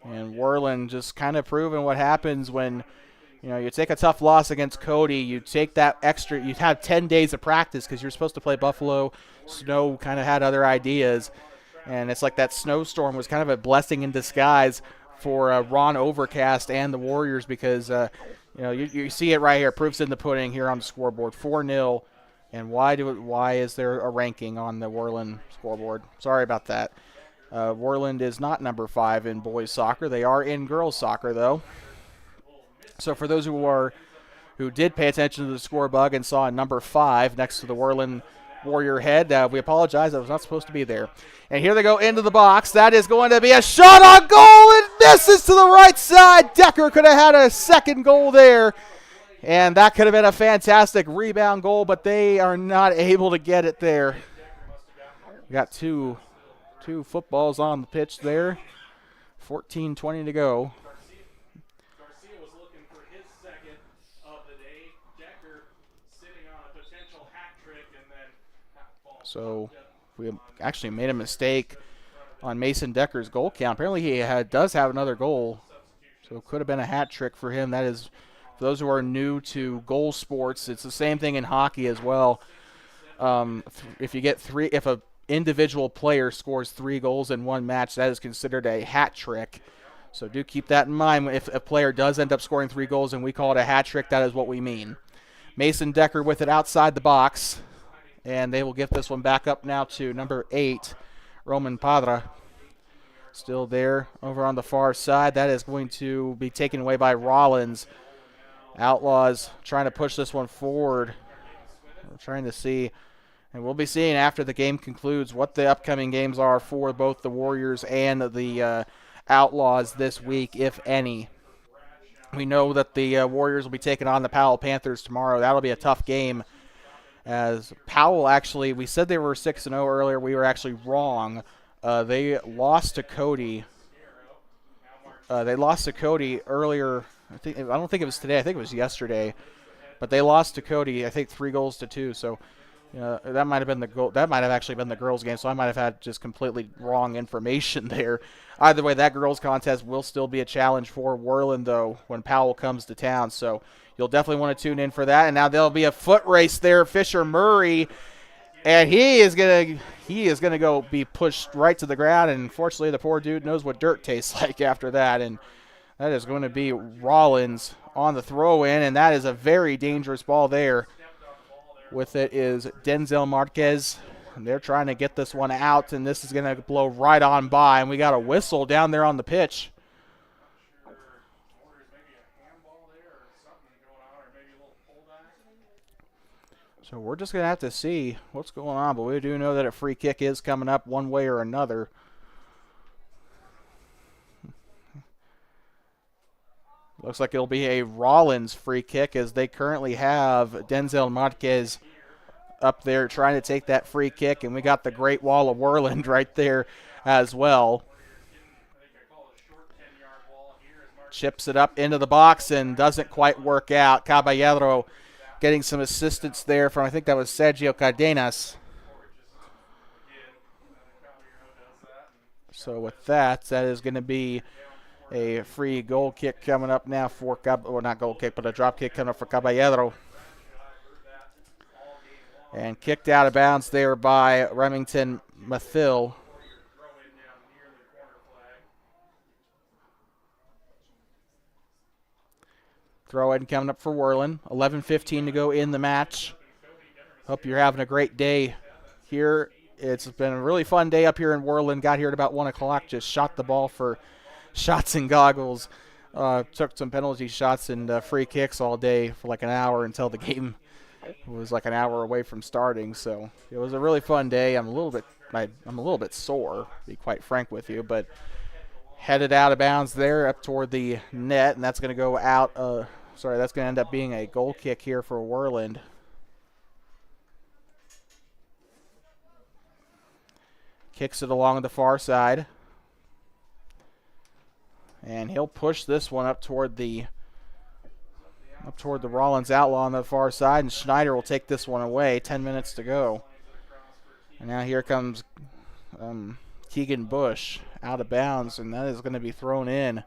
And Worland just kind of proving what happens when, you know, you take a tough loss against Cody. You take that extra. You have 10 days of practice because you're supposed to play Buffalo. Snow kind of had other ideas, and it's like that snowstorm was kind of a blessing in disguise for Ron Overcast and the Warriors because you know, you see it right here. Proof's in the pudding here on the scoreboard. 4-0. And why is there a ranking on the Worland scoreboard? Sorry about that. Worland is not number 5 in boys soccer. They are in girls soccer though. So for those who did pay attention to the score bug and saw a number 5 next to the Worland Warrior head, we apologize. That was not supposed to be there. And here they go into the box. That is going to be a shot on goal, and misses to the right side. Decker could have had a second goal there, and that could have been a fantastic rebound goal, but they are not able to get it there. We got two footballs on the pitch there. 14:20 to go. So we actually made a mistake on Mason Decker's goal count. Apparently he does have another goal, so it could have been a hat trick for him. That is, for those who are new to goal sports, it's the same thing in hockey as well. If you get if a individual player scores 3 goals in one match, that is considered a hat trick. So do keep that in mind. If a player does end up scoring 3 goals and we call it a hat trick, that is what we mean. Mason Decker with it outside the box. And they will get this one back up now to number 8, Roman Padra. Still there over on the far side. That is going to be taken away by Rawlins. Outlaws trying to push this one forward. We're trying to see, and we'll be seeing after the game concludes what the upcoming games are for both the Warriors and the Outlaws this week, if any. We know that the Warriors will be taking on the Powell Panthers tomorrow. That'll be a tough game. As Powell actually, we said they were 6-0 earlier. We were actually wrong. They lost to Cody They lost to Cody earlier. I don't think it was today. I think it was yesterday. But they lost to Cody, I think 3-2. So that might have been the goal. That might have actually been the girls' game. So I might have had just completely wrong information there. Either way, that girls' contest will still be a challenge for Worland, though, when Powell comes to town. So you'll definitely want to tune in for that. And now there'll be a foot race there. Fisher Murray, and he is gonna go be pushed right to the ground. And unfortunately, the poor dude knows what dirt tastes like after that. And that is going to be Rawlins on the throw-in, and that is a very dangerous ball there. With it is Denzel Marquez. And they're trying to get this one out, and this is going to blow right on by, and we got a whistle down there on the pitch. So we're just going to have to see what's going on, but we do know that a free kick is coming up one way or another. Looks like it'll be a Rawlins free kick, as they currently have Denzel Marquez up there trying to take that free kick, and we got the Great Wall of Worland right there as well. Chips it up into the box and doesn't quite work out. Caballero getting some assistance there from, I think that was Sergio Cardenas. So with that is going to be a free goal kick coming up now for not goal kick, but a drop kick coming up for Caballero. And kicked out of bounds there by Remington Mathil. Throw in coming up for Worland. 11:15 to go in the match. Hope you're having a great day here. It's been a really fun day up here in Worland. Got here at about 1 o'clock. Just shot the ball for shots and goggles. Took some penalty shots and free kicks all day for like an hour until the game was like an hour away from starting. So it was a really fun day. I'm a little bit sore, to be quite frank with you, but headed out of bounds there up toward the net, and that's going to go out. That's going to end up being a goal kick here for Worland. Kicks it along the far side. And he'll push this one up toward the Rawlins Outlaw on the far side, and Schneider will take this one away. 10 minutes to go. And now here comes Keegan Bush out of bounds, and that is going to be thrown in.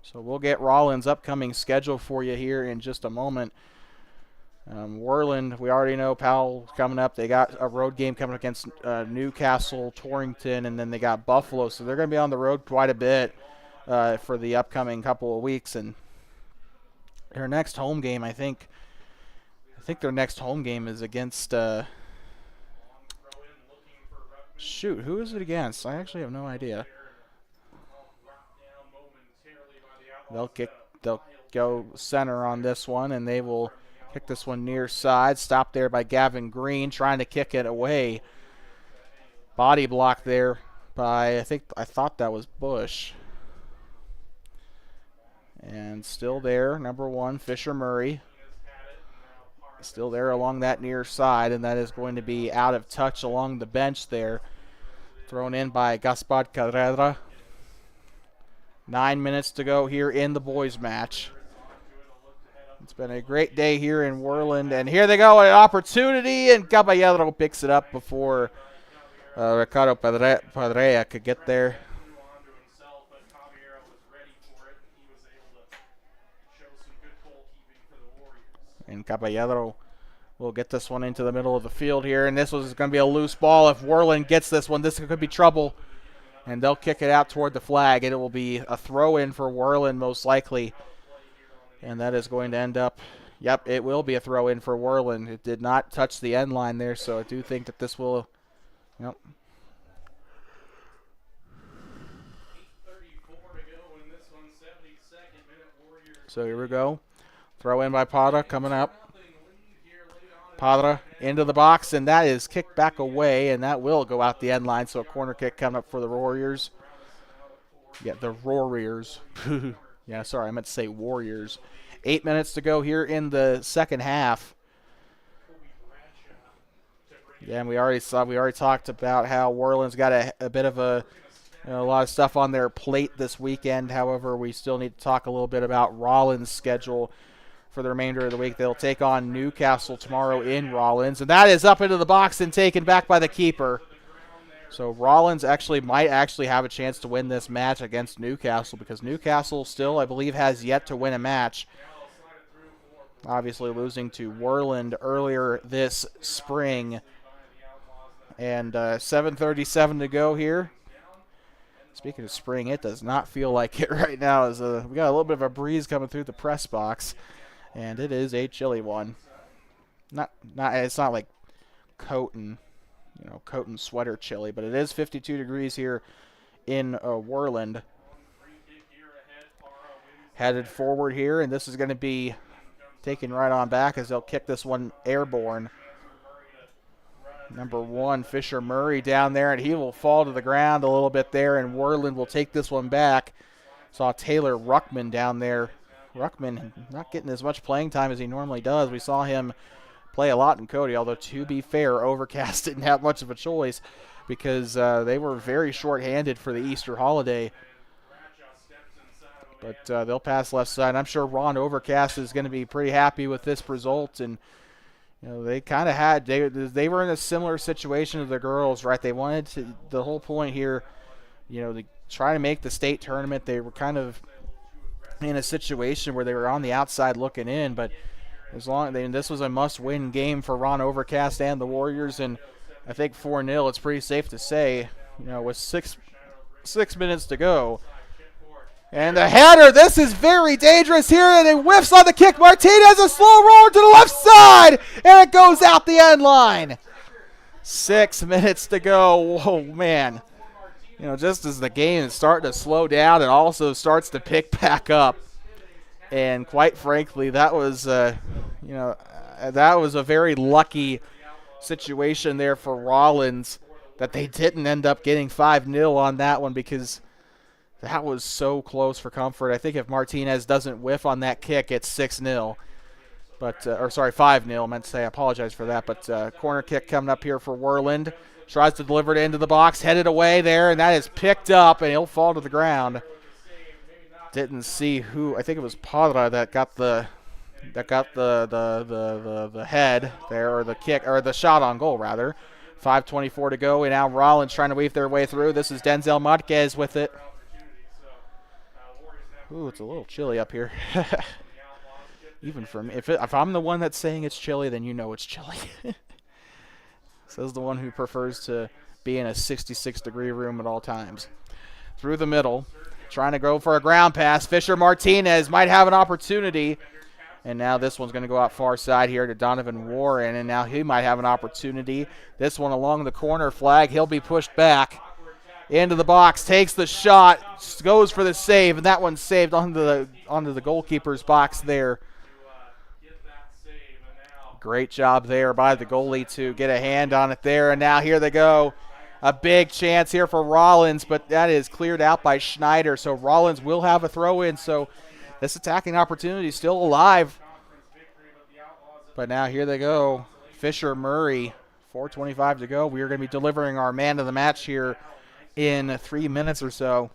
So we'll get Rawlins' upcoming schedule for you here in just a moment. Worland, we already know Powell coming up. They got a road game coming up against Newcastle, Torrington, and then they got Buffalo. So they're going to be on the road quite a bit for the upcoming couple of weeks. And their next home game, I think their next home game is against shoot, who is it against? I actually have no idea. They'll go center on this one, and they will kick this one near side. Stopped there by Gavin Green, trying to kick it away. Body block there by, I thought that was Bush. And still there, number 1, Fisher Murray. Still there along that near side, and that is going to be out of touch along the bench there. Thrown in by Gaspar Carrera. 9 minutes to go here in the boys' match. It's been a great day here in Worland, and here they go, an opportunity, and Caballero picks it up before Ricardo Padrea could get there. And Caballero will get this one into the middle of the field here, and this was going to be a loose ball. If Worland gets this one, this could be trouble. And they'll kick it out toward the flag, and it will be a throw-in for Worland most likely. And that is going to end up, yep, it will be a throw-in for Worland. It did not touch the end line there, so I do think that this will, yep. So here we go. Throw in by Padra coming up. Padra into the box, and that is kicked back away, and that will go out the end line. So a corner kick coming up for the Warriors. Yeah, the Warriors. Yeah, sorry, I meant to say Warriors. 8 minutes to go here in the second half. Yeah, and we already talked about how Worland's got a bit of a A lot of stuff on their plate this weekend. However, we still need to talk a little bit about Rawlins' schedule for the remainder of the week. They'll take on Newcastle tomorrow in Rawlins, and that is up into the box and taken back by the keeper. So Rawlins might have a chance to win this match against Newcastle, because Newcastle still, I believe, has yet to win a match. Obviously losing to Worland earlier this spring. And 7:37 to go here. Speaking of spring, it does not feel like it right now. We got a little bit of a breeze coming through the press box, and it is a chilly one. It's not like coat and sweater chilly, but it is 52 degrees here in Worland. Headed forward here, and this is going to be taken right on back as they'll kick this one airborne. Number 1, Fisher Murray down there, and he will fall to the ground a little bit there, and Worland will take this one back. Saw Taylor Ruckman down there. Ruckman not getting as much playing time as he normally does. We saw him play a lot in Cody, although to be fair, Overcast didn't have much of a choice because they were very short-handed for the Easter holiday. But they'll pass left side. I'm sure Ron Overcast is going to be pretty happy with this result, and they kind of had, they were in a similar situation to the girls, right? They wanted to, the whole point here, to try to make the state tournament. They were kind of in a situation where they were on the outside looking in, but this was a must-win game for Ron Overcast and the Warriors, and I think 4-0, it's pretty safe to say, with six minutes to go. And the header, this is very dangerous here, and it whiffs on the kick. Martinez, a slow roller to the left side, and it goes out the end line. 6 minutes to go. Whoa, man. Just as the game is starting to slow down, it also starts to pick back up. And quite frankly, that was a very lucky situation there for Rawlins that they didn't end up getting 5-0 on that one, because that was so close for comfort. I think if Martinez doesn't whiff on that kick, it's 6-0. 5-0. I meant to say, I apologize for that. But corner kick coming up here for Worland. Tries to deliver it into the box, headed away there, and that is picked up, and he'll fall to the ground. Didn't see who. I think it was Padra that got the head there, or the kick, or the shot on goal rather. 5:24 to go, and now Rawlins trying to weave their way through. This is Denzel Marquez with it. Ooh, it's a little chilly up here. Even for me. If I'm the one that's saying it's chilly, then it's chilly. Says the one who prefers to be in a 66-degree room at all times. Through the middle, trying to go for a ground pass. Fisher Martinez might have an opportunity. And now this one's going to go out far side here to Donovan Warren, and now he might have an opportunity. This one along the corner flag. He'll be pushed back into the box, takes the shot, goes for the save, and that one's saved onto the goalkeeper's box there. Great job there by the goalie to get a hand on it there, and now here they go. A big chance here for Rawlins, but that is cleared out by Schneider, so Rawlins will have a throw-in, so this attacking opportunity is still alive. But now here they go. Fisher Murray, 4:25 to go. We are going to be delivering our man of the match here in 3 minutes or so.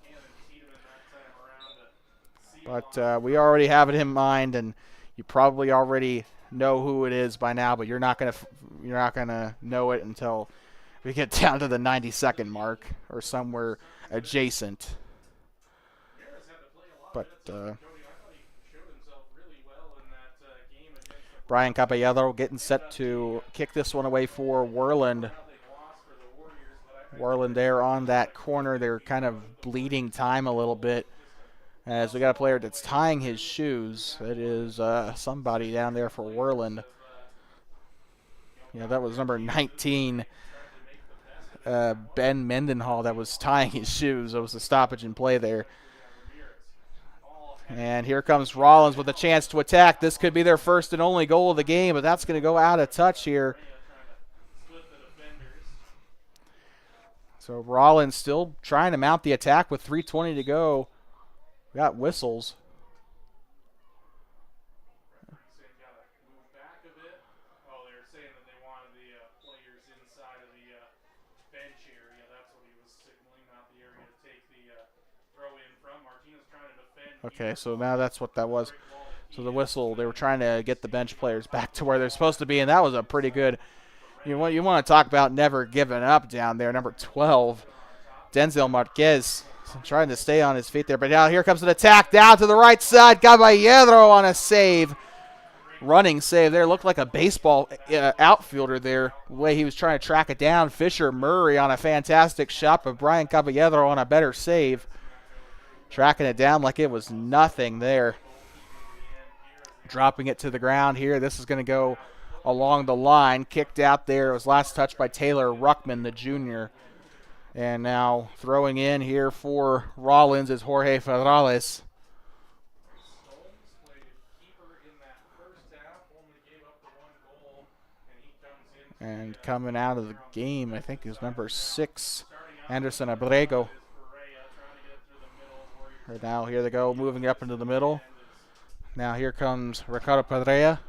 But we already have it in mind, and you probably already know who it is by now, but you're not gonna know it until we get down to the 90-second mark or somewhere adjacent. But Brian Caballero getting set to kick this one away for Worland. Worland there on that corner. They're kind of bleeding time a little bit, as we got a player that's tying his shoes. It is somebody down there for Worland. That was number 19, Ben Mendenhall, that was tying his shoes. It was a stoppage in play there. And here comes Rawlins with a chance to attack. This could be their first and only goal of the game, but that's going to go out of touch here. So Rawlins still trying to mount the attack with 3:20 to go. We got whistles. Okay, so now that's what that was. So the whistle, they were trying to get the bench players back to where they're supposed to be, and that was a pretty good. You want to talk about never giving up down there. Number 12, Denzel Marquez, trying to stay on his feet there. But now here comes an attack down to the right side. Caballero on a save. Running save there. Looked like a baseball outfielder there, the way he was trying to track it down. Fisher Murray on a fantastic shot, but Brian Caballero on a better save. Tracking it down like it was nothing there. Dropping it to the ground here. This is going to go along the line. Kicked out there. It was last touched by Taylor Ruckman, the junior. And now throwing in here for Rawlins is Jorge Federales. And coming out of the game, I think is number 6, Anderson Abrego. Right now, here they go, moving up into the middle. Now here comes Ricardo Pedrea.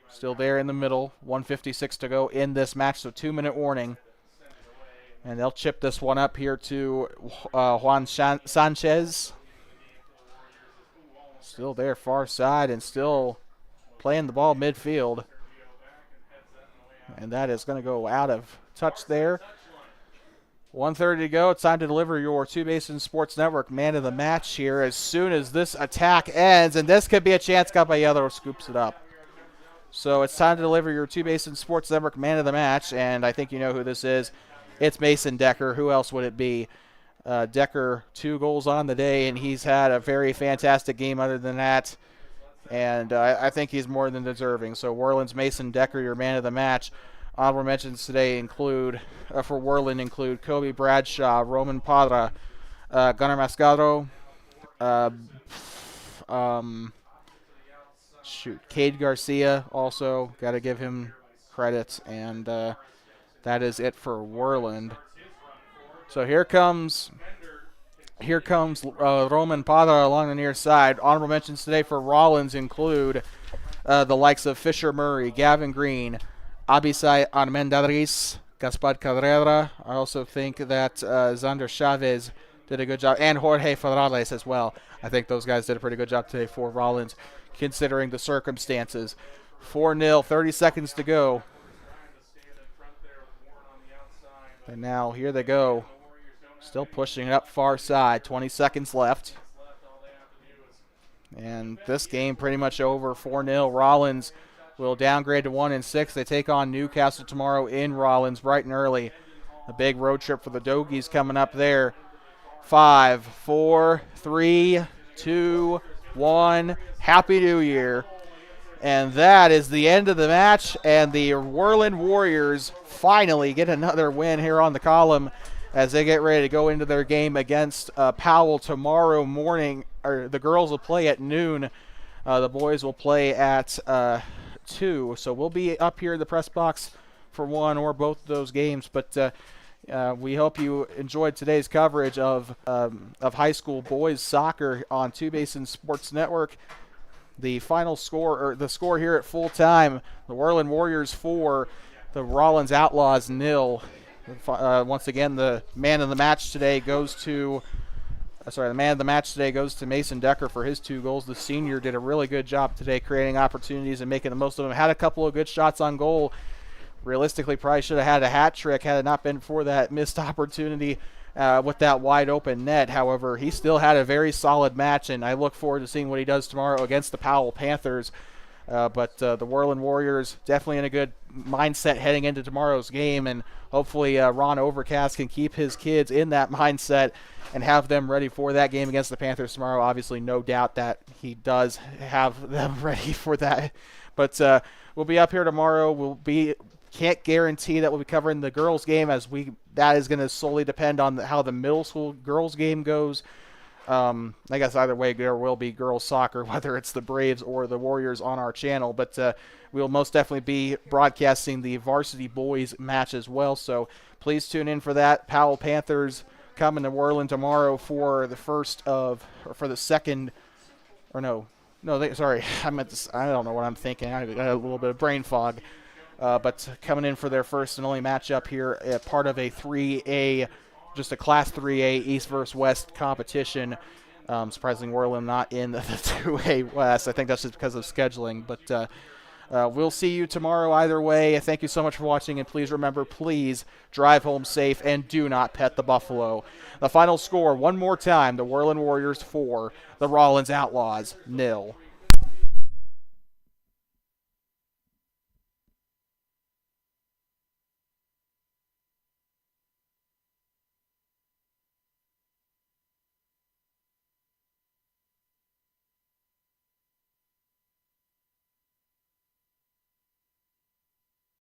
Still there in the middle. 1:56 to go in this match, so 2-minute warning. And they'll chip this one up here to Juan Sanchez. Still there, far side, and still playing the ball midfield. And that is going to go out of touch there. 1:30 to go. It's time to deliver your Two Basins Sports Network man of the match here as soon as this attack ends. And this could be a chance. Caballero scoops it up. So it's time to deliver your Two Basins Sports Network man of the match. And I think you know who this is. It's Mason Decker. Who else would it be? Decker, 2 goals on the day, and he's had a very fantastic game other than that. And I think he's more than deserving. So Worland's Mason Decker, your man of the match. Honorable mentions today include, for Worland, include Kobe Bradshaw, Roman Padra, Gunnar Mascaro, Cade Garcia also, got to give him credit. And that is it for Worland. So here comes Roman Padra along the near side. Honorable mentions today for Rawlins include the likes of Fisher Murray, Gavin Green, Abisai Armendariz, Gaspar Carrera. I also think that Xander Chavez did a good job, and Jorge Federales as well. I think those guys did a pretty good job today for Rawlins, considering the circumstances. 4-0, 30 seconds to go. And now here they go. Still pushing it up far side. 20 seconds left. And this game pretty much over. 4-0. Rawlins will downgrade to 1-6. They take on Newcastle tomorrow in Rawlins bright and early. A big road trip for the Dogies coming up there. 5, 4, 3, 2, 1. Happy New Year. And that is the end of the match. And the Worland Warriors finally get another win here on the column as they get ready to go into their game against Powell tomorrow morning. Or the girls will play at noon. The boys will play at 2. So we'll be up here in the press box for one or both of those games. But we hope you enjoyed today's coverage of high school boys soccer on Two Basins Sports Network. The final score, or the score here at full time, the Worland Warriors 4, the Rawlins Outlaws 0. Once again, the man of the match today goes to Mason Decker for his 2 goals. The senior did a really good job today creating opportunities and making the most of them. Had a couple of good shots on goal. Realistically, probably should have had a hat trick had it not been for that missed opportunity with that wide open net. However, he still had a very solid match, and I look forward to seeing what he does tomorrow against the Powell Panthers. But the Worland Warriors definitely in a good mindset heading into tomorrow's game, and hopefully Ron Overcast can keep his kids in that mindset and have them ready for that game against the Panthers tomorrow. Obviously, no doubt that he does have them ready for that. But we'll be up here tomorrow. Can't guarantee that we'll be covering the girls' game, as that is going to solely depend on how the middle school girls' game goes. I guess either way there will be girls soccer, whether it's the Braves or the Warriors on our channel. But we'll most definitely be broadcasting the varsity boys match as well. So please tune in for that. Powell Panthers coming to Worland tomorrow for the second. I don't know what I'm thinking. I got a little bit of brain fog. But coming in for their first and only matchup here, part of a 3A, just a Class 3A East versus West competition Surprisingly, Worland not in the 2A West. I think that's just because of scheduling. But we'll see you tomorrow either way. Thank you so much for watching, and please remember, please drive home safe and do not pet the buffalo. The final score, one more time, the Worland Warriors 4, the Rawlins Outlaws 0.